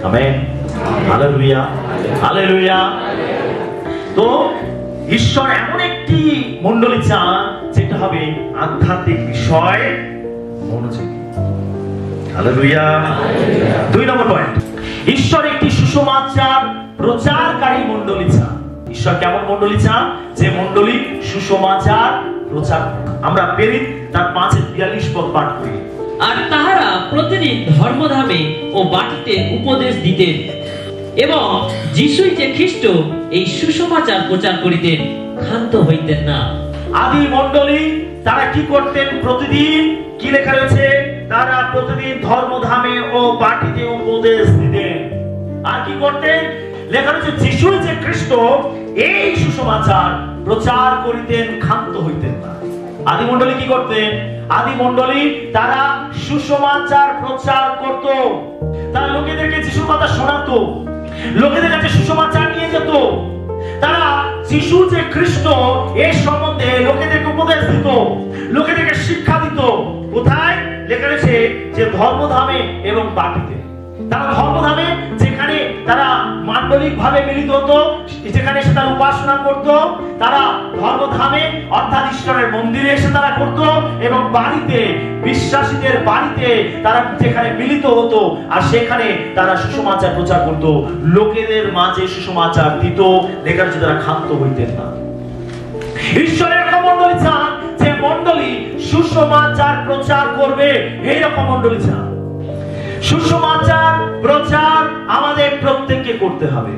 Amen, hallelujah, hallelujah. তো ঈশ্বর এমন একটি মণ্ডলী চান যেটা হবে আধ্যাত্মিক বিষয় মনোযোগী। হালেলুয়া। 2 নম্বর পয়েন্ট, ঈশ্বর একটি সুসমাচার প্রচারকারী মণ্ডলী চান। ঈশ্বর কেমন মণ্ডলী চান? যে মণ্ডলী সুসমাচার প্রচার। আমরা প্রেরিত তার 5:42 পদ পাঠ করি। আর তাহারা প্রতিদিন ধর্মধামে ও বাটিতে উপদেশ দিতেন এবং যিশুই যে খ্রিস্ট, এই সুসমাচার প্রচার করিতেন, ক্ষান্ত হইতেন না। আদি মণ্ডলী তারা কি করতেন? প্রতিদিন কি লেখা রয়েছে? তারা প্রতিদিন ধর্মধামে ও বাটিতে উপদেশ দিতেন। আর কি করতেন? লেখা রয়েছে যিশুই যে খ্রিস্ট, এই সুসমাচার প্রচার করিতেন, ক্ষান্ত হইতেন না। আদি মণ্ডলী কি করতেন? আদি মণ্ডলী তারা সুসমাচার প্রচার করত, তারা লোকেদেরকে যিশুর কথা শোনাতো। লোকেদের কাছে সুসমাচার নিয়ে যেত। তারা যিশু যে খ্রিস্ট এর সম্বন্ধে লোকেদেরকে উপদেশ দিত, লোকেদেরকে শিক্ষা দিত। কোথায় লেখা রয়েছে? যে ধর্মধামে এবং বাটিতে। তারা ধর্মধামে, যেখানে তারা মান্ডলিক ভাবে মিলিত হতো, যেখানে এসে তারা উপাসনা করত, তারা ধর্মধামে অর্থাৎ ঈশ্বরের মন্দিরে এসে তারা করত, এবং বাড়িতে, বিশ্বাসীদের বাড়িতে তারা যেখানে মিলিত হতো, আর সেখানে তারা সুসমাচার প্রচার করত, লোকেদের মাঝে সুসমাচার দিত। লেখা রয়েছে তারা ক্ষান্ত হইতেন না। ঈশ্বরের একটা মন্ডলী চান যে মন্ডলী সুসমাচার প্রচার করবে, এইরকম মন্ডলী চান। সুসমাচার প্রচার আমাদের প্রত্যেককে করতে হবে।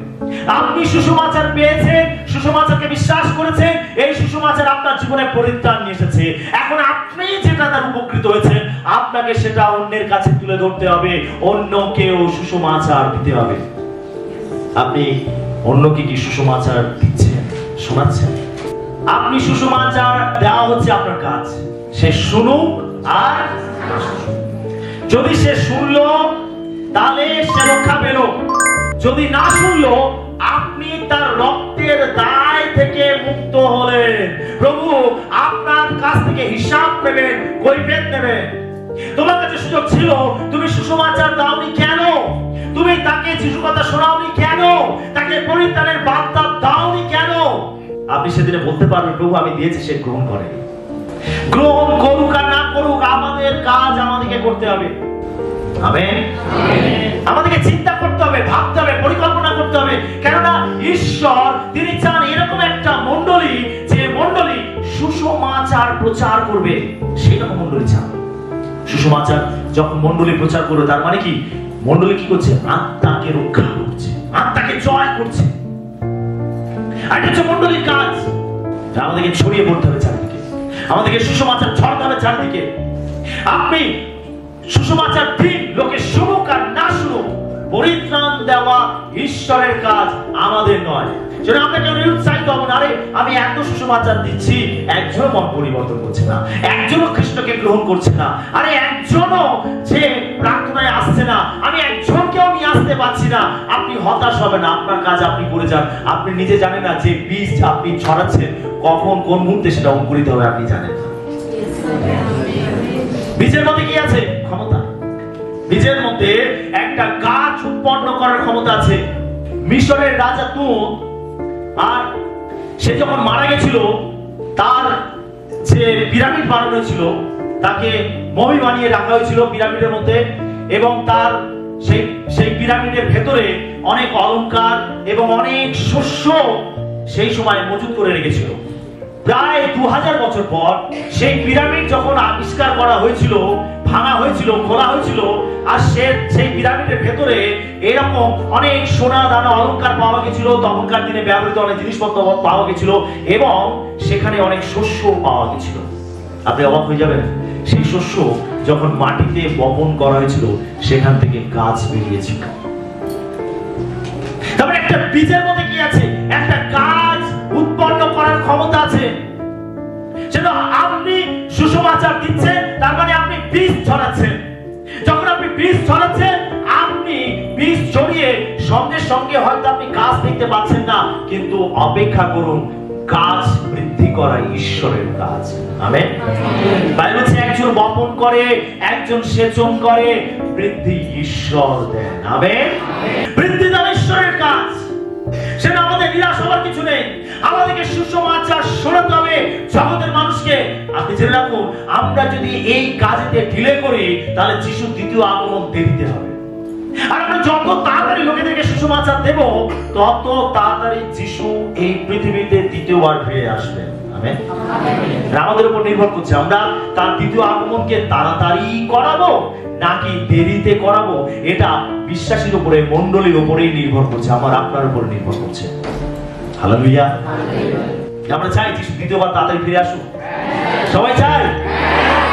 আপনি সুসমাচার পেয়েছেন, সুসমাচারকে বিশ্বাস করেছেন, এই সুসমাচার আপনার জীবনে পরিত্রাণ নিয়ে এসেছে। এখন আপনি যেটা তার উপকৃত হয়েছেন, আপনাকে সেটা অন্যের কাছে তুলে ধরতে হবে, অন্যকেও সুসমাচার দিতে হবে। আপনি অন্যকে কি সুসমাচার দিচ্ছেন, শোনাচ্ছেন? আপনি সুসমাচার দেওয়া হচ্ছে আপনার কাজ। সে শুনুক আর যদি সে শুনলো তাহলে সে রক্ষা পেল, যদি না শুনলো আপনি তার রক্তের দায় থেকে মুক্ত হলেন। প্রভু আপনার কাছ থেকে হিসাব নেবেন, কৈফিয়ত নেবেন। তোমার কাছে সুযোগ ছিল, তুমি সুসমাচার দাওনি কেন? তুমি তাকে যিশু কথা শোনাওনি কেন? তাকে পরিত্রাণের বার্তা দাওনি কেন? আপনি সেদিনে বলতে পারবেন, প্রভু আমি দিয়েছি, সে গ্রহণ করে। গ্রহণ করুক আর না করুক, আমাদের কাজ আমাদেরকে করতে হবে। আমেন। আমাদেরকে চিন্তা করতে হবে, ভাবতে হবে, পরিকল্পনা করতে হবে। কেননা ঈশ্বর তিনি চান এরকম একটা মণ্ডলী, যে মণ্ডলী সুসমাচার প্রচার করবে, সেরকম মণ্ডলী চান। সুসমাচার যখন মণ্ডলী প্রচার করবে, তার মানে কি? মণ্ডলী কি করছে? আত্মাকে রক্ষা করছে, আত্মাকে জয় করছে। আর এটা হচ্ছে মণ্ডলীর কাজ। আমাদেরকে ছড়িয়ে পড়তে হবে চারিদিকে, আমাদেরকে সুসমাচার ছড়াতে হবে চারিদিকে। আপনি সুসমাচার দিন, লোকে শুনুক আর না শুনুক, পরিত্রাণ দেওয়া ঈশ্বরের কাজ, আমাদের নয়। যেন আমরা কেউ নিরুৎসাহিত হব না, আরে আমি এত সুসমাচার দিচ্ছি, একজনও মন পরিবর্তন করছে না, একজনও খ্রিস্টকে গ্রহণ করছে না, আরে একজনও যে প্রার্থনায় আসছে না, আমি একজনকেও নিয়ে আসতে পারছি না। আপনি হতাশ হবেন না, আপনার কাজ আপনি করে যান। আপনি নিজে জানেন না যে বীজ আপনি ছড়াচ্ছেন কখন কোন মুহূর্তে সেটা অঙ্কুরিত হবে, আপনি জানেন না। বীজের মধ্যে কি আছে? ক্ষমতা। বীজের মধ্যে একটা গাছ উৎপন্ন করার ক্ষমতা আছে। মিশরের রাজা তুত, আর সে যখন মারা গেছিল, তার যে পিরামিড বানানো হয়েছিল, তাকে মমি বানিয়ে রাখা হয়েছিল পিরামিডের মধ্যে, এবং তার সেই পিরামিডের ভেতরে অনেক অলংকার এবং অনেক শস্য সেই সময় মজুত করে রেখেছিল। প্রায় 2000 বছর পর সেই পিরামিড যখন আবিষ্কার করা হয়েছিল, ভাঙা হয়েছিল, খোলা হয়েছিল, আর সেই পিরামিডের ভেতরে এরকম অনেক সোনা দানা অলংকার পাওয়া গেছিল, তখনকার দিনে ব্যবহৃত অনেক জিনিসপত্র পাওয়া গেছিল, এবং সেখানে অনেক শস্য পাওয়া গেছিল। আপনি অবাক হয়ে যাবেন, সেই শস্য যখন মাটিতে বপন করা হয়েছিল, সেখান থেকে গাছ বেরিয়েছিল। তারপরে একটা বীজের মধ্যে কি আছে? একটা গাছ উৎপন্ন করার ক্ষমতা আছে। সেটা আপনি সুসমাচার দিচ্ছেন, তার মানে আপনি বীজ ছড়াচ্ছেন। যখন আপনি বীজ ছড়াচ্ছেন, আপনি বীজ ছড়িয়ে সঙ্গে সঙ্গে হয়তো আপনি গাছ দেখতে পাচ্ছেন না, কিন্তু অপেক্ষা করুন, গাছ বৃদ্ধি করা ঈশ্বরের কাজ। আমেন। বাইবেল বলছে একজন বপন করে, একজন সেচন করে, বৃদ্ধি ঈশ্বর দেন। আমেন। বৃদ্ধি দান ঈশ্বরের কাজ। সেটা আমাদের নিরাশ হওয়ার কিছু নেই। আমাদেরকে সুসমাচার শোনাতে হবে জগতের মানুষকে। আপনি জেনে রাখুন, আমরা যদি এই কাজেতে ঢিলে করি, তাহলে যিশুর দ্বিতীয় আগমন দেরিতে হবে। আর আমরা যত তাড়াতাড়ি লোকেদেরকে সুসমাচার দেব, তত তাড়াতাড়ি যিশু এই পৃথিবীতে দ্বিতীয়বার ফিরে আসবেন। আমেন। আমাদের উপর নির্ভর করছে, আমরা তার দ্বিতীয় আগমনকে তাড়াতাড়ি করাবো নাকি দেরিতে করাবো। এটা বিশ্বাসীর উপরে, মণ্ডলীর উপরেই নির্ভর করছে, আমার আপনার উপরে নির্ভর করছে। হালেলুয়া। আমরা চাই যিশু দ্বিতীয়বার তাড়াতাড়ি ফিরে আসুক। সবাই চায়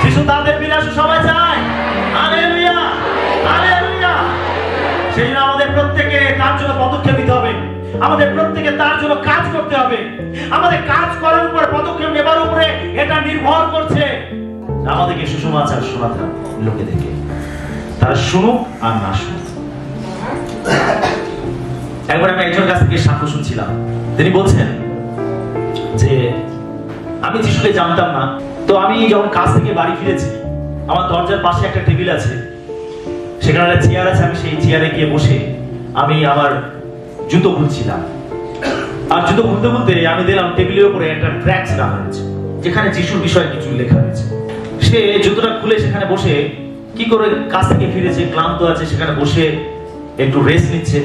যিশু তাড়াতাড়ি ফিরে আসুক, সবাই চায়। Hallelujah, hallelujah. সেই জন্য আমাদের প্রত্যেকে তার জন্য পদক্ষেপ নিতে হবে, আমাদের প্রত্যেকে তার জন্য কাজ করতে হবে। আমাদের কাজ করার উপর, পদক্ষেপ নেবার উপরে এটা নির্ভর করছে। আমাদেরকে সুসমাচার শোনাতে হবে লোকেদেরকে, তারা শুনুক আর না শুনুক। একবার আমি একজন কাছ থেকে সাক্ষ্য শুনছিলাম। তিনি বলছেন যে আমি যিশুকে জানতাম না, তো আমি যখন কাজ থেকে বাড়ি ফিরেছি, আমার দরজার পাশে একটা টেবিল আছে, সেখানে একটা চেয়ার আছে, আমি সেই চেয়ারে গিয়ে বসে আমি আমার জুতো খুলছিলাম। আর জুতো খুলতে খুলতে আমি দেখলাম টেবিলের উপরে একটা ট্র্যাক্স রাখা হয়েছে, যেখানে যিশুর বিষয়ে কিছু লেখা হয়েছে। সে জুতোটা খুলে সেখানে বসে কি করে কাজ থেকে ফিরেছে, ক্লান্ত আছে, সেখানে বসে একটু রেস্ট নিচ্ছে।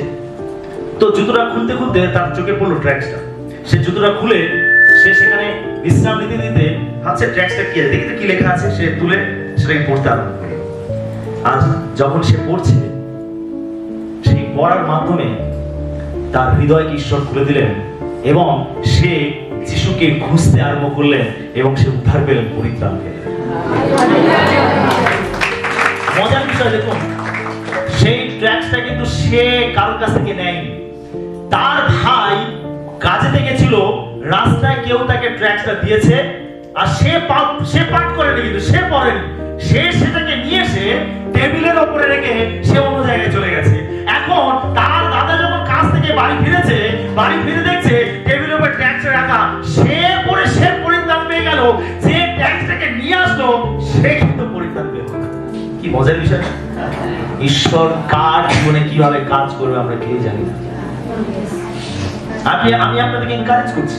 তো জুতোটা খুলতে খুলতে তার চোখে পড়লো ট্র্যাক্সটা। সে জুতোটা খুলে সে সেখানে বিশ্রাম নিতে নিতে ভাবছে ট্র্যাক্সটা কি আছে, দেখতে কি লেখা আছে। সে তুলে সেটাকে পড়তে আরম্ভ করে। আর যখন সে পড়ছে, সেই পড়ার মাধ্যমে তার হৃদয়কে ঈশ্বর খুলে দিলেন এবং সে যিশুকে খুঁজতে আরম্ভ করলেন এবং সে উদ্ধার পেলেন, পরিত্রাণ পেলেন। মজার বিষয় দেখুন, সেই ট্র্যাক্সটা কিন্তু সে কারোর কাছ থেকে নেয়নি। তার ভাই কাজে থেকে ছিল, রাস্তায় কেউ তাকে ট্র্যাক্সটা দিয়েছে, আর সে পাঠ করেনি, কিন্তু সে পড়েনি। সে সেটাকে নিয়ে এসে টেবিলের উপরে রেখে সে অন্য জায়গায় চলে গেছে। এখন তার দাদা যখন কাজ থেকে বাড়ি ফিরেছে, বাড়ি ফিরে দেখছে টেবিলের উপর ট্র্যাক্সটা রাখা। সে পড়ে সে পরিত্রাণ পেয়ে গেল, যে ট্র্যাক্সটাকে নিয়ে আসলো সে কিন্তু পরিত্রাণ পেল। কি মজার বিষয়! ঈশ্বর কার জীবনে কিভাবে কাজ করবে আমরা কেউ জানি না। আমি আপনাদেরকে এনকারেজ করছি,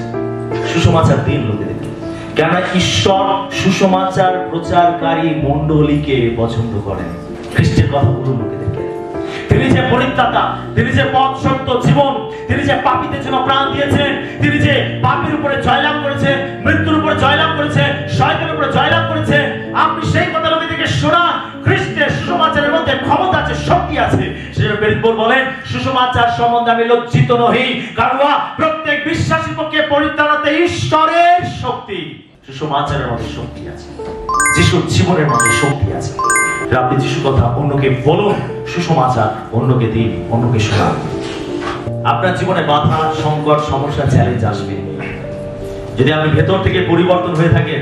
সুসমাচার দিন লোকেদেরকে, কেননা ঈশ্বর সুসমাচার প্রচারকারী মণ্ডলীকে পছন্দ করেন। খ্রিস্টের কথা বলুন লোকেদেরকে। তিনি যে পরিত্রাতা, তিনি যে পথ সত্য জীবন, তিনি যে পাপীদের জন্য প্রাণ দিয়েছেন, তিনি যে পাপের উপরে জয়লাভ করেছেন, মৃত্যুর উপরে জয়লাভ করেছেন, শয়তানের উপরে জয়লাভ করেছেন। আপনি সেই কথা লোকেদেরকে শোনান। খ্রিস্টের সুসমাচারের মধ্যে ক্ষমতা আছে, শক্তি আছে। সেজন্য পৌল বলেন, সুসমাচার সম্বন্ধে আমি লজ্জিত নহি, কারণ প্রত্যেক বিশ্বাসীর পক্ষে পরিত্রাণাতে ঈশ্বরের শক্তি। সুসমাচারের মধ্যে শক্তি আছে, যিশুর জীবনের মধ্যে শক্তি আছে। আপনি যিশুর কথা অন্যকে বলুন, সুসমাচার অন্যকে দিন, অন্যকে শোনান। আপনার জীবনে বাধা, সংকট, সমস্যা, চ্যালেঞ্জ আসবে। যদি আপনি ভেতর থেকে পরিবর্তন হয়ে থাকেন,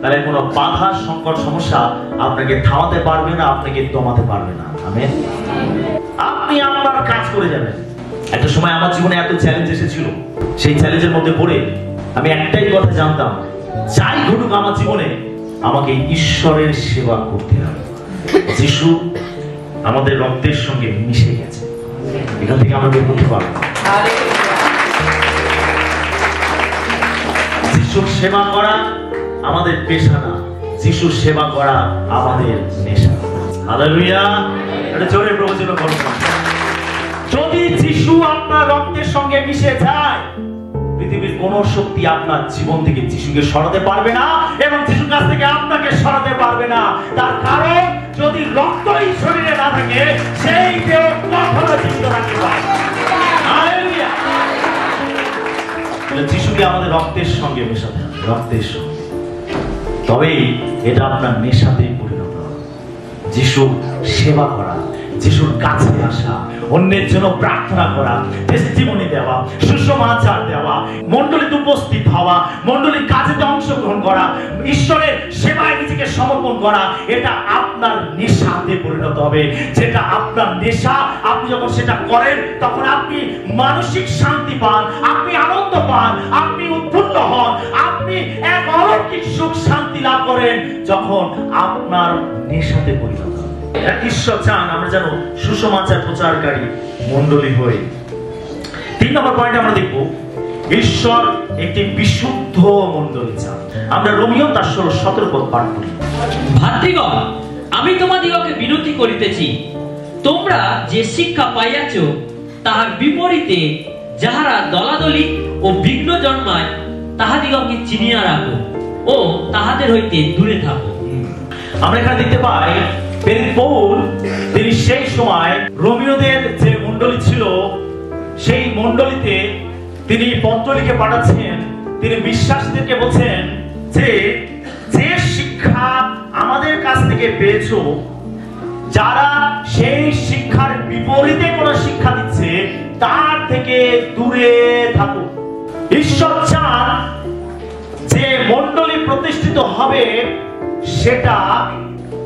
তাহলে কোনো বাধা, সংকট, সমস্যা আপনাকে থামাতে পারবে না, আপনাকে দমাতে পারবে না। আমেন। আপনি আপনার কাজ করে যাবেন। একটা সময় আমার জীবনে এত চ্যালেঞ্জ এসেছিল, সেই চ্যালেঞ্জের মধ্যে পড়ে আমি একটাই কথা জানতাম, যাই ঘটুক আমার জীবনে আমাকে ঈশ্বরের সেবা করতে হবে। যিশু আমাদের রক্তের সঙ্গে মিশে গেছে, এখান থেকে আমরা বের করতে পারবো। যিশুর সেবা করা আমাদের পেশা না, যিশুর সেবা করা আমাদের নেশা। হালেলুয়া! এটা জোরে প্রবচন করুন। যদি যিশু আপনার রক্তের সঙ্গে মিশে যায়, পৃথিবীর কোন শক্তি আপনার জীবন থেকে যিশুকে সরাতে পারবে না এবং যিশুর কাছ থেকে আপনাকে সরাতে পারবে না। তার কারণ, যদি রক্তই শরীরে না থাকে, সেই দেহ কখনো জীবিত রাখতে পারে না। হালেলুয়া! যিশুকে আমাদের রক্তের সঙ্গে মেশাতে হবে, রক্তের সঙ্গে, তবেই এটা আপনার নেশাতে পরিণত হবে। যিশুর সেবা করা, যিশুর কাছে আসা, অন্যের জন্য প্রার্থনা করা, টেস্টিমনি দেওয়া, সুসমাচার দেওয়া, মণ্ডলীতে উপস্থিত হওয়া, মণ্ডলীর কাজেতে অংশগ্রহণ করা, ঈশ্বরের সেবায় নিজেকে সমর্পণ করা, এটা আপনার নেশাতে পরিণত হবে। যেটা আপনার নেশা, আপনি যখন সেটা করেন তখন আপনি মানসিক শান্তি পান, আপনি আনন্দ পান, আপনি উৎফুল্ল হন, আপনি এক অলৌকিক সুখ শান্তি লাভ করেন যখন আপনার নেশাতে পরিণত হয়। ঈশ্বর চান আমরা যেন সুসমাচার প্রচারকারী মণ্ডলী হই। 3 নম্বর পয়েন্ট আমরা দেখব, ঈশ্বর একটি বিশুদ্ধ মণ্ডলী চান। আমরা রোমীয় 16:17 পদ পাঠ করি। ভাতৃগণ, আমি তোমাদিগকে বিনতি করিতেছি, তোমরা যে শিক্ষা পাইয়াছ তাহার বিপরীতে যাহারা দলাদলি ও বিঘ্ন জন্মায়, তাহাদিগকে চিনিয়া রাখো ও তাহাদের হইতে দূরে থাকো। আমরা এখানে দেখতে পাই পৌল তিনি সেই সময় রোমীয়দের যে মণ্ডলী ছিল, সেই মণ্ডলীতে তিনি পত্র লিখে পাঠাচ্ছেন। তিনি বিশ্বাসীদেরকে বলছেন যে যে শিক্ষা আমাদের কাছ থেকে পেয়েছো, যারা সেই শিক্ষার বিপরীতে কোন শিক্ষা দিচ্ছে তার থেকে দূরে থাকো। ঈশ্বর চান যে মণ্ডলী প্রতিষ্ঠিত হবে সেটা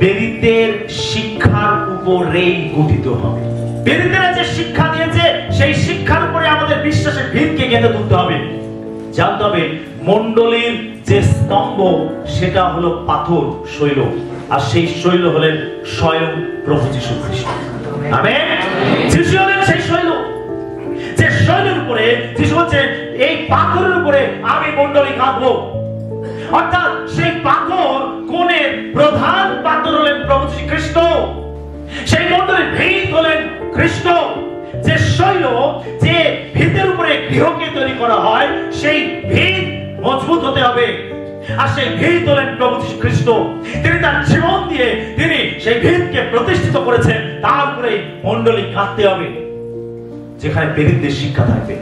বেদিতের শিক্ষার উপরেই গঠিত হবে। বেরিতেরা যে শিক্ষা দিয়েছে সেই শিক্ষার উপরে আমাদের বিশ্বাসের ভিতকে গেঁথে তুলতে হবে। জানতে হবে মণ্ডলীর যে স্তম্ভ সেটা হলো পাথর শৈল, আর সেই শৈল হলেন স্বয়ং প্রভু যীশু খ্রিস্ট। আমেন। যীশু হলেন সেই শৈল, যে শৈলের উপরে যীশু বলছেন এই পাথরের উপরে আমি মণ্ডলী গাঁথবো। অর্থাৎ সেই পাথর কোণের প্রধান পাথর হলেন প্রভু যীশু খ্রিস্ট, সেই মণ্ডলীর ভিত হলেন খ্রিস্ট। যে শৈল, যে ভিতের উপরে গৃহকে তৈরি করা হয়, সেই ভিত মজবুত হতে হবে, আর সেই ভিত হলেন প্রভু যীশু খ্রিস্ট। তিনি তার জীবন দিয়ে তিনি সেই ভিতকে প্রতিষ্ঠিত করেছেন, তার উপরে মণ্ডলী গাঁথতে হবে, যেখানে বেদিকদের শিক্ষা থাকবে।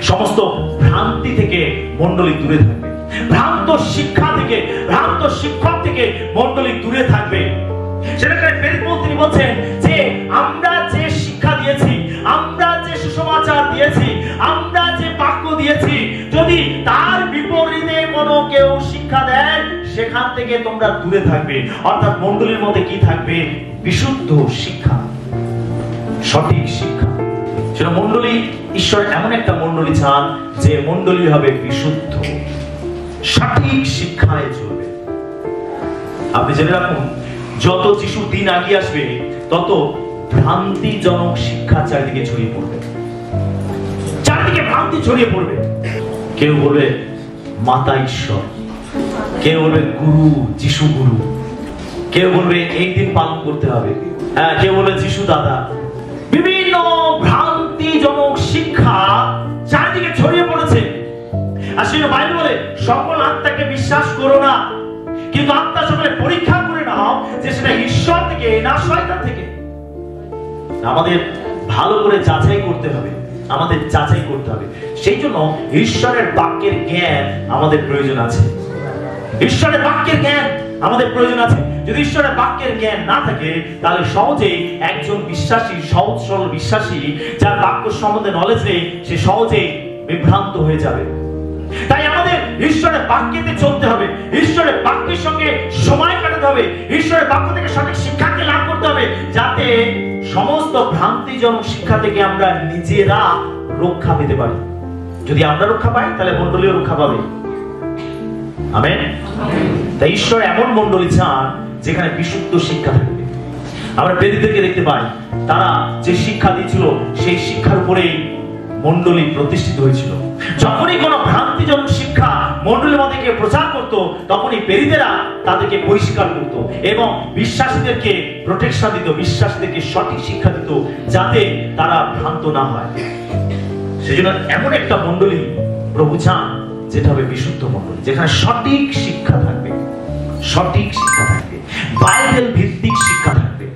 সমস্ত ভ্রান্তি থেকে মণ্ডলী দূরে থাকবে, ভ্রান্ত শিক্ষা থেকে, ভ্রান্ত শিক্ষক থেকে মণ্ডলী দূরে থাকবে। সেটাকে তিনি বলছেন যে আমরা যে শিক্ষা দিয়েছি, আমরা যে সুসমাচার দিয়েছি, আমরা যে বাক্য দিয়েছি, যদি তার বিপরীতে কোনো কেউ শিক্ষা দেয়, সেখান থেকে তোমরা দূরে থাকবে। অর্থাৎ মণ্ডলীর মধ্যে কি থাকবে? বিশুদ্ধ শিক্ষা, সঠিক শিক্ষা। সেটা মণ্ডলী, ঈশ্বর এমন একটা মণ্ডলী চান যে মণ্ডলী হবে বিশুদ্ধ, সঠিক শিক্ষায় চলবে। আপনি জেনে রাখুন, যত যিশুর দিন এগিয়ে আসবে তত ভ্রান্তিজনক শিক্ষা চারিদিকে ছড়িয়ে পড়বে, চারিদিকে ভ্রান্তি ছড়িয়ে পড়বে। কেউ বলবে মাতা ঈশ্বর, কেউ বলবে গুরু, যিশু গুরু, কেউ বলবে এই দিন পালন করতে হবে, কেউ বলবে যিশু দাদা। বিভিন্ন ভ্রান্তিজনক শিক্ষা চারিদিকে ছড়িয়ে পড়েছে। আর সেই বাইবেল বলে সকল আত্মাকে বিশ্বাস করো না, কিন্তু আত্মা সকলে পরীক্ষা করে নাও যে সেটা ঈশ্বর থেকে না শয়তান থেকে। আমাদের ভালো করে যাচাই করতে হবে, আমাদের যাচাই করতে হবে। সেই জন্য ঈশ্বরের বাক্যের জ্ঞান আমাদের প্রয়োজন আছে, ঈশ্বরের বাক্যের জ্ঞান আমাদের প্রয়োজন আছে। যদি ঈশ্বরের বাক্যের জ্ঞান না থাকে, তাহলে সহজেই একজন বিশ্বাসী, সহজ সরল বিশ্বাসী, যার বাক্য সম্বন্ধে নলেজ নেই, সে সহজেই বিভ্রান্ত হয়ে যাবে। তাই আমাদের ঈশ্বরের বাক্যেতে চলতে হবে, ঈশ্বরের বাক্যের সঙ্গে সময় কাটাতে হবে, ঈশ্বরের বাক্য থেকে সঠিক শিক্ষাকে লাভ করতে হবে, যাতে সমস্ত ভ্রান্তিজনক শিক্ষা থেকে আমরা নিজেরা রক্ষা পেতে পারি। যদি আমরা রক্ষা পাই, তাহলে মণ্ডলীও রক্ষা পাবে। আমেন। তাই ঈশ্বর এমন মণ্ডলী চান যেখানে বিশুদ্ধ শিক্ষা থাকবে। আমরা বেদিদেরকে দেখতে পাই, তারা যে শিক্ষা দিয়েছিল সেই শিক্ষার উপরেই মণ্ডলী প্রতিষ্ঠিত হয়েছিল। যখনই কোনো ভ্রান্তিজনক শিক্ষা মণ্ডলীর মধ্যে গিয়ে প্রচার করত, তখনই বেদিদেরা তাদেরকে বহিষ্কার করত এবং বিশ্বাসীদেরকে প্রোটেকশন দিত, বিশ্বাসীদেরকে সঠিক শিক্ষা দিত, যাতে তারা ভ্রান্ত না হয়। সেজন্য এমন একটা মণ্ডলী প্রভু চান যেটা হবে বিশুদ্ধ মণ্ডলী, যেখানে সঠিক শিক্ষা থাকবে, সঠিক শিক্ষা থাকবে, বাইবেল ভিত্তিক শিক্ষা থাকবে।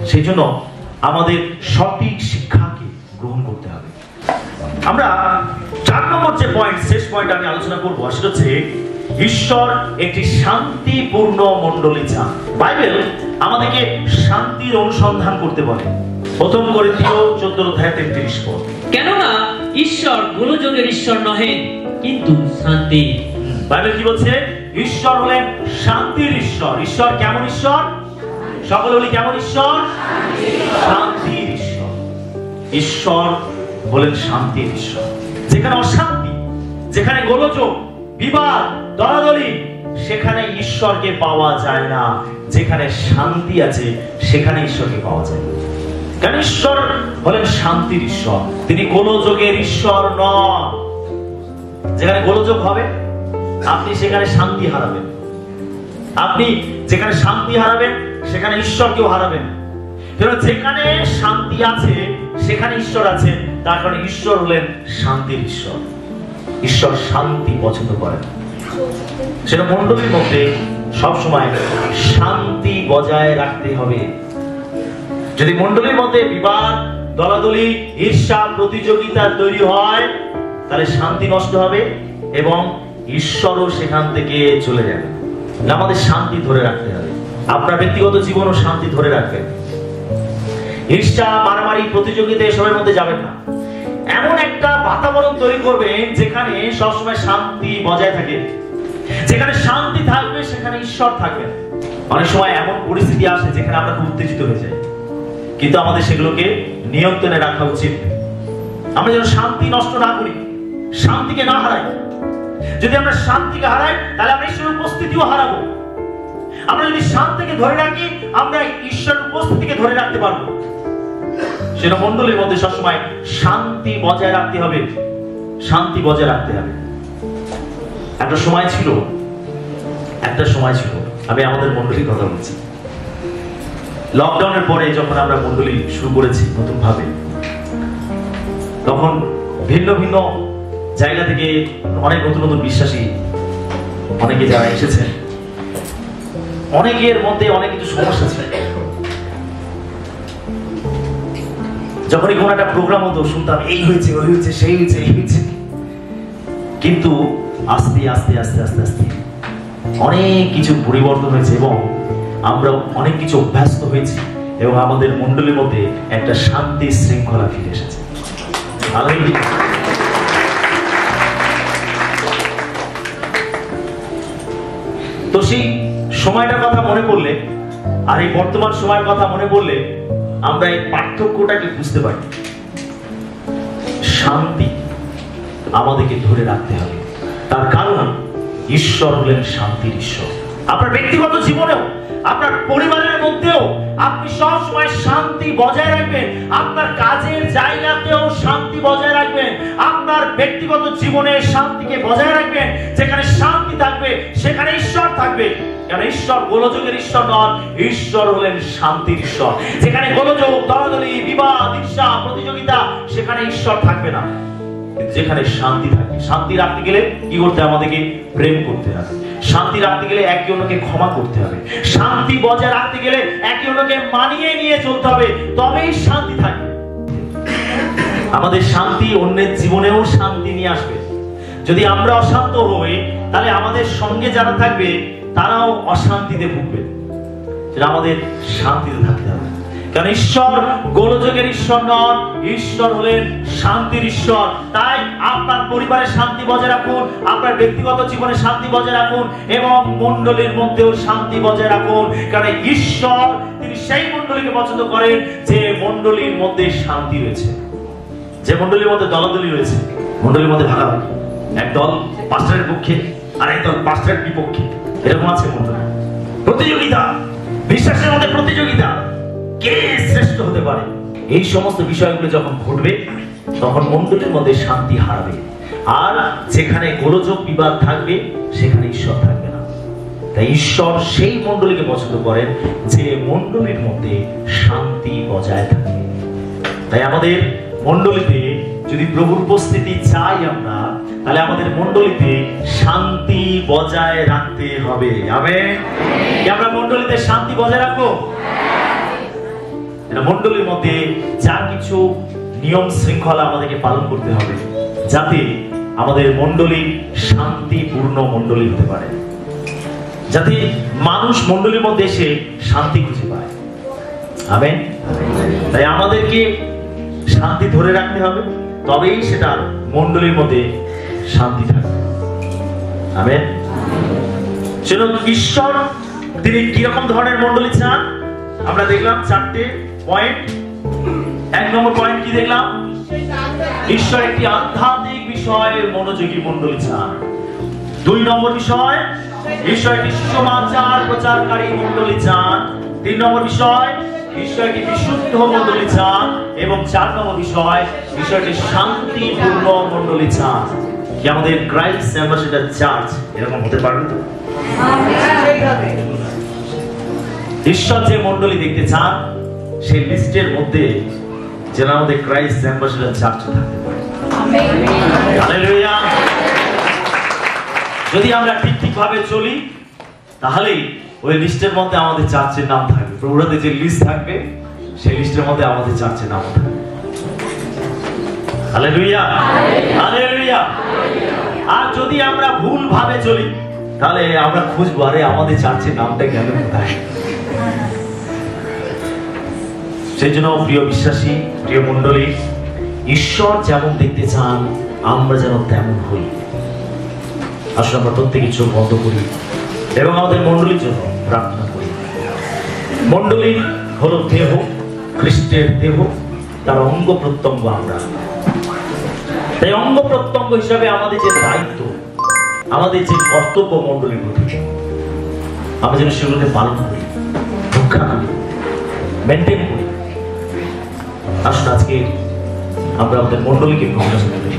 সেই জন্য আমাদের সঠিক শিক্ষাকে গ্রহণ করতে হবে। আমরা 4 নম্বর যে পয়েন্ট, শেষ পয়েন্ট আমি আলোচনা করবো, সেটা হচ্ছে ঈশ্বর একটি শান্তিপূর্ণ মণ্ডলী চান। বাইবেল আমাদেরকে শান্তির অনুসন্ধান করতে বলে। 1 করিন্থীয় 14:33 পদ। কেননা ঈশ্বর গোলযোগের ঈশ্বর নহেন, কিন্তু শান্তি। বাইবেল কি বলছে? ঈশ্বর হলেন শান্তির ঈশ্বর। ঈশ্বর কেমন ঈশ্বর? সকলে বলি কেমন ঈশ্বর? শান্তির ঈশ্বর। ঈশ্বর হলেন শান্তির ঈশ্বর। যেখানে অশান্তি, যেখানে গোলযোগ, বিবাদ, দলাদলি, সেখানে ঈশ্বরকে পাওয়া যায় না। যেখানে শান্তি আছে, সেখানে ঈশ্বরকে পাওয়া যায়। কারণ ঈশ্বর হলেন শান্তির ঈশ্বর, তিনি গোলযোগের ঈশ্বর নন। যেখানে গোলযোগ হবে, আপনি সেখানে শান্তি হারাবেন। আপনি যেখানে শান্তি হারাবেন, সেখানে ঈশ্বরকেও হারাবেন। যেখানে শান্তি আছে, সেখানে ঈশ্বর আছে। তার কারণে ঈশ্বর হলেন শান্তির ঈশ্বর। ঈশ্বর শান্তি পছন্দ করেন। সেটা মণ্ডলীর মধ্যে সবসময় শান্তি বজায় রাখতে হবে। যদি মণ্ডলীর মধ্যে বিবাদ, দলাদলি, ঈর্ষা, প্রতিযোগিতা তৈরি হয়, তাহলে শান্তি নষ্ট হবে এবং ঈশ্বরও সেখান থেকে চলে যাবে। আমাদের শান্তি ধরে রাখতে হবে। আপনার ব্যক্তিগত জীবনও শান্তি ধরে রাখবেন। ঈর্ষা, মারামারি, প্রতিযোগিতা এসবের মধ্যে যাবেন না। এমন একটা বাতাবরণ তৈরি করবেন যেখানে সবসময় শান্তি বজায় থাকে। যেখানে শান্তি থাকবে, সেখানে ঈশ্বর থাকবে। অনেক সময় এমন পরিস্থিতি আসে যেখানে আমরা খুব উত্তেজিত হয়ে যাই। কিন্তু আমাদের সেগুলোকে নিয়ন্ত্রণে রাখা উচিত। আমরা যেন শান্তি নষ্ট না করি, শান্তিকে না হারাই। যদি আমরা শান্তিকে হারাই তাহলে আমরা ঈশ্বরের উপস্থিতিও হারাবো। আমরা যদি শান্তিকে ধরে রাখি আমরা ঈশ্বরের উপস্থিতিকে ধরে রাখতে পারবো। সেটা মণ্ডলীর মধ্যে সবসময় শান্তি বজায় রাখতে হবে, শান্তি বজায় রাখতে হবে। একটা সময় ছিল আমি আমাদের মণ্ডলীর কথা বলছি, লকডাউনের পরে যখন আমরা মণ্ডলী শুরু করেছি নতুন ভাবে, তখন ভিন্ন ভিন্ন জায়গা থেকে অনেক নতুন নতুন বিশ্বাসী অনেকে যারা এসেছেন, অনেকের মধ্যে অনেক কিছু সমস্যা ছিল। যখনই কোনো একটা প্রোগ্রাম হতো শুনতাম এই হয়েছে, ওই হয়েছে, সেই হয়েছে, এই হয়েছে। কিন্তু আস্তে আস্তে আস্তে আস্তে আস্তে অনেক কিছু পরিবর্তন হয়েছে এবং আমরা অনেক কিছু অভ্যস্ত হয়েছি এবং আমাদের মণ্ডলীর মধ্যে একটা শান্তি শৃঙ্খলা ফিরে এসেছে। তো সেই সময়টার কথা মনে পড়লে আর এই বর্তমান সময়ের কথা মনে পড়লে আমরা এই পার্থক্যটাকে বুঝতে পারি। শান্তি আমাদেরকে ধরে রাখতে হবে, তার কারণ ঈশ্বর হলেন শান্তির ঈশ্বর। আপনার ব্যক্তিগত জীবনেও, আপনার পরিবারের মধ্যেও আপনি সব সময় শান্তি বজায় রাখবেন। আপনার কাজের জায়গাতেও শান্তি বজায় রাখবেন। আপনার ব্যক্তিগত জীবনে শান্তিকে বজায় রাখবেন। যেখানে শান্তি থাকবে সেখানে ঈশ্বর থাকবে। কারণ ঈশ্বর গোলযোগের ঈশ্বর নন, ঈশ্বর হলেন শান্তির ঈশ্বর। যেখানে গোলযোগ, দলাদলি, বিবাদ, ঈর্ষা, প্রতিযোগিতা, সেখানে ঈশ্বর থাকবে না। যেখানে শান্তি থাকে, শান্তি রাখতে গেলে কি করতে হবে? আমাদেরকে প্রেম করতে হবে। শান্তি রাখতে গেলে একে অন্যকে ক্ষমা করতে হবে। শান্তি বজায় রাখতে গেলে একে অন্যকে মানিয়ে নিয়ে চলতে হবে, তবেই শান্তি থাকবে। আমাদের শান্তি অন্যের জীবনেও শান্তি নিয়ে আসবে। যদি আমরা অশান্ত হই তাহলে আমাদের সঙ্গে যারা থাকবে তারাও অশান্তিতে ভুগবে। সেটা আমাদের শান্তিতে থাকতে হবে। কারণ ঈশ্বর গোলযোগের ঈশ্বর নন, ঈশ্বর হলেন শান্তির ঈশ্বর। তাই আপনার পরিবারে শান্তি বজায় রাখুন, আপনার ব্যক্তিগত জীবনে শান্তি বজায় রাখুন এবং মণ্ডলীর মধ্যেও শান্তি বজায় রাখুন। কারণ ঈশ্বর তিনি সেই মণ্ডলীকে পছন্দ করেন যে মণ্ডলীর মধ্যে শান্তি রয়েছে, যে মণ্ডলীর মধ্যে দলাদলি রয়েছে, মণ্ডলীর মধ্যে ভাগাভাগি, এক দল পাস্টারের পক্ষে আর এক দল পাস্টারের বিপক্ষে, এরকম আছে মণ্ডলী। প্রতিযোগিতা, বিশ্বাসের মধ্যে প্রতিযোগিতা, কে শ্রেষ্ঠ হতে পারে, এই সমস্ত বিষয়গুলো যখন ঘটবে তখন মণ্ডলীর মধ্যে শান্তি হারাবে। আর যেখানে গোলযোগ বিবাদ থাকবে সেখানে ঈশ্বর থাকবে না। তাই ঈশ্বর সেই মণ্ডলীকে পছন্দ করেন যে মণ্ডলীর মধ্যে শান্তি বজায় থাকে। তাই আমাদের মণ্ডলীতে যদি প্রভুর উপস্থিতি চাই আমরা, তাহলে আমাদের মণ্ডলীতে শান্তি বজায় রাখতে হবে। আমেন। কি আমরা মণ্ডলীতে শান্তি বজায় রাখবো? মণ্ডলীর মধ্যে যা কিছু নিয়ম শৃঙ্খলা আমাদেরকে পালন করতে হবে যাতে আমাদের মণ্ডলী শান্তিপূর্ণ মণ্ডলী হতে পারে, যাতে মানুষ মণ্ডলীর মধ্যে এসে শান্তি খুঁজে পায়। আমেন। তাই আমাদেরকে শান্তি ধরে রাখতে হবে, তবেই সেটা মণ্ডলীর মধ্যে শান্তি থাকবে। আমেন। সেজন্য ঈশ্বর তিনি কিরকম ধরনের মণ্ডলী চান আমরা দেখলাম চারটে পয়েন্ট। এক নম্বর পয়েন্ট কি দেখলাম? ঈশ্বর একটি আধ্যাত্মিক বিষয়ে মনোযোগী মণ্ডলী চান। দুই নম্বর বিষয়, ঈশ্বর একটি সুসমাচার প্রচারকারী মণ্ডলী চান। তিন নম্বর বিষয়, ঈশ্বর একটি বিশুদ্ধ মণ্ডলী চান। এবং চার নম্বর বিষয়, ঈশ্বর একটি শান্তিপূর্ণ মণ্ডলী চান। কি আমাদের ক্রাইস্ট অ্যাম্বাসেডর চার্চ এরকম হতে পারবে তো? ঈশ্বর যে মণ্ডলী দেখতে চান সেই লিস্টের মধ্যে যেন আমাদের ক্রাইস্ট অ্যাম্বাসেডর চার্চ থাকতে পারে। হালেলুয়া। যদি আমরা ঠিক ভাবে চলি তাহলে ওই লিস্টের মধ্যে আমাদের চার্চের নাম থাকবে। প্রভুরাতে যে লিস্ট থাকবে সেই লিস্টের মধ্যে আমাদের চার্চের নাম থাকবে। Hallelujah, hallelujah. আর যদি আমরা ভুল ভাবে চলি তাহলে আমরা খুঁজবো, আরে আমাদের চার্চের নামটা গেল কোথায়। সেই জন্য প্রিয় বিশ্বাসী, প্রিয় মণ্ডলী, ঈশ্বর যেমন দেখতে চান আমরা যেন তেমন হই। আসলে আমরা প্রত্যেকে চোখ বন্ধ করি এবং আমাদের মণ্ডলীর জন্য প্রার্থনা করি। মণ্ডলী হলো দেহ, খ্রিস্টের দেহ, তার অঙ্গ প্রত্যঙ্গ আমরা। তাই অঙ্গ প্রত্যঙ্গ হিসাবে আমাদের যে দায়িত্ব, আমাদের যে কর্তব্য মণ্ডলীর প্রতি, আমরা যেন সেগুলোকে পালন করি, রক্ষা করি, মেনটেন করি। আসুন আজকে আমরা আমাদের মণ্ডলীকে প্রকাশ করি।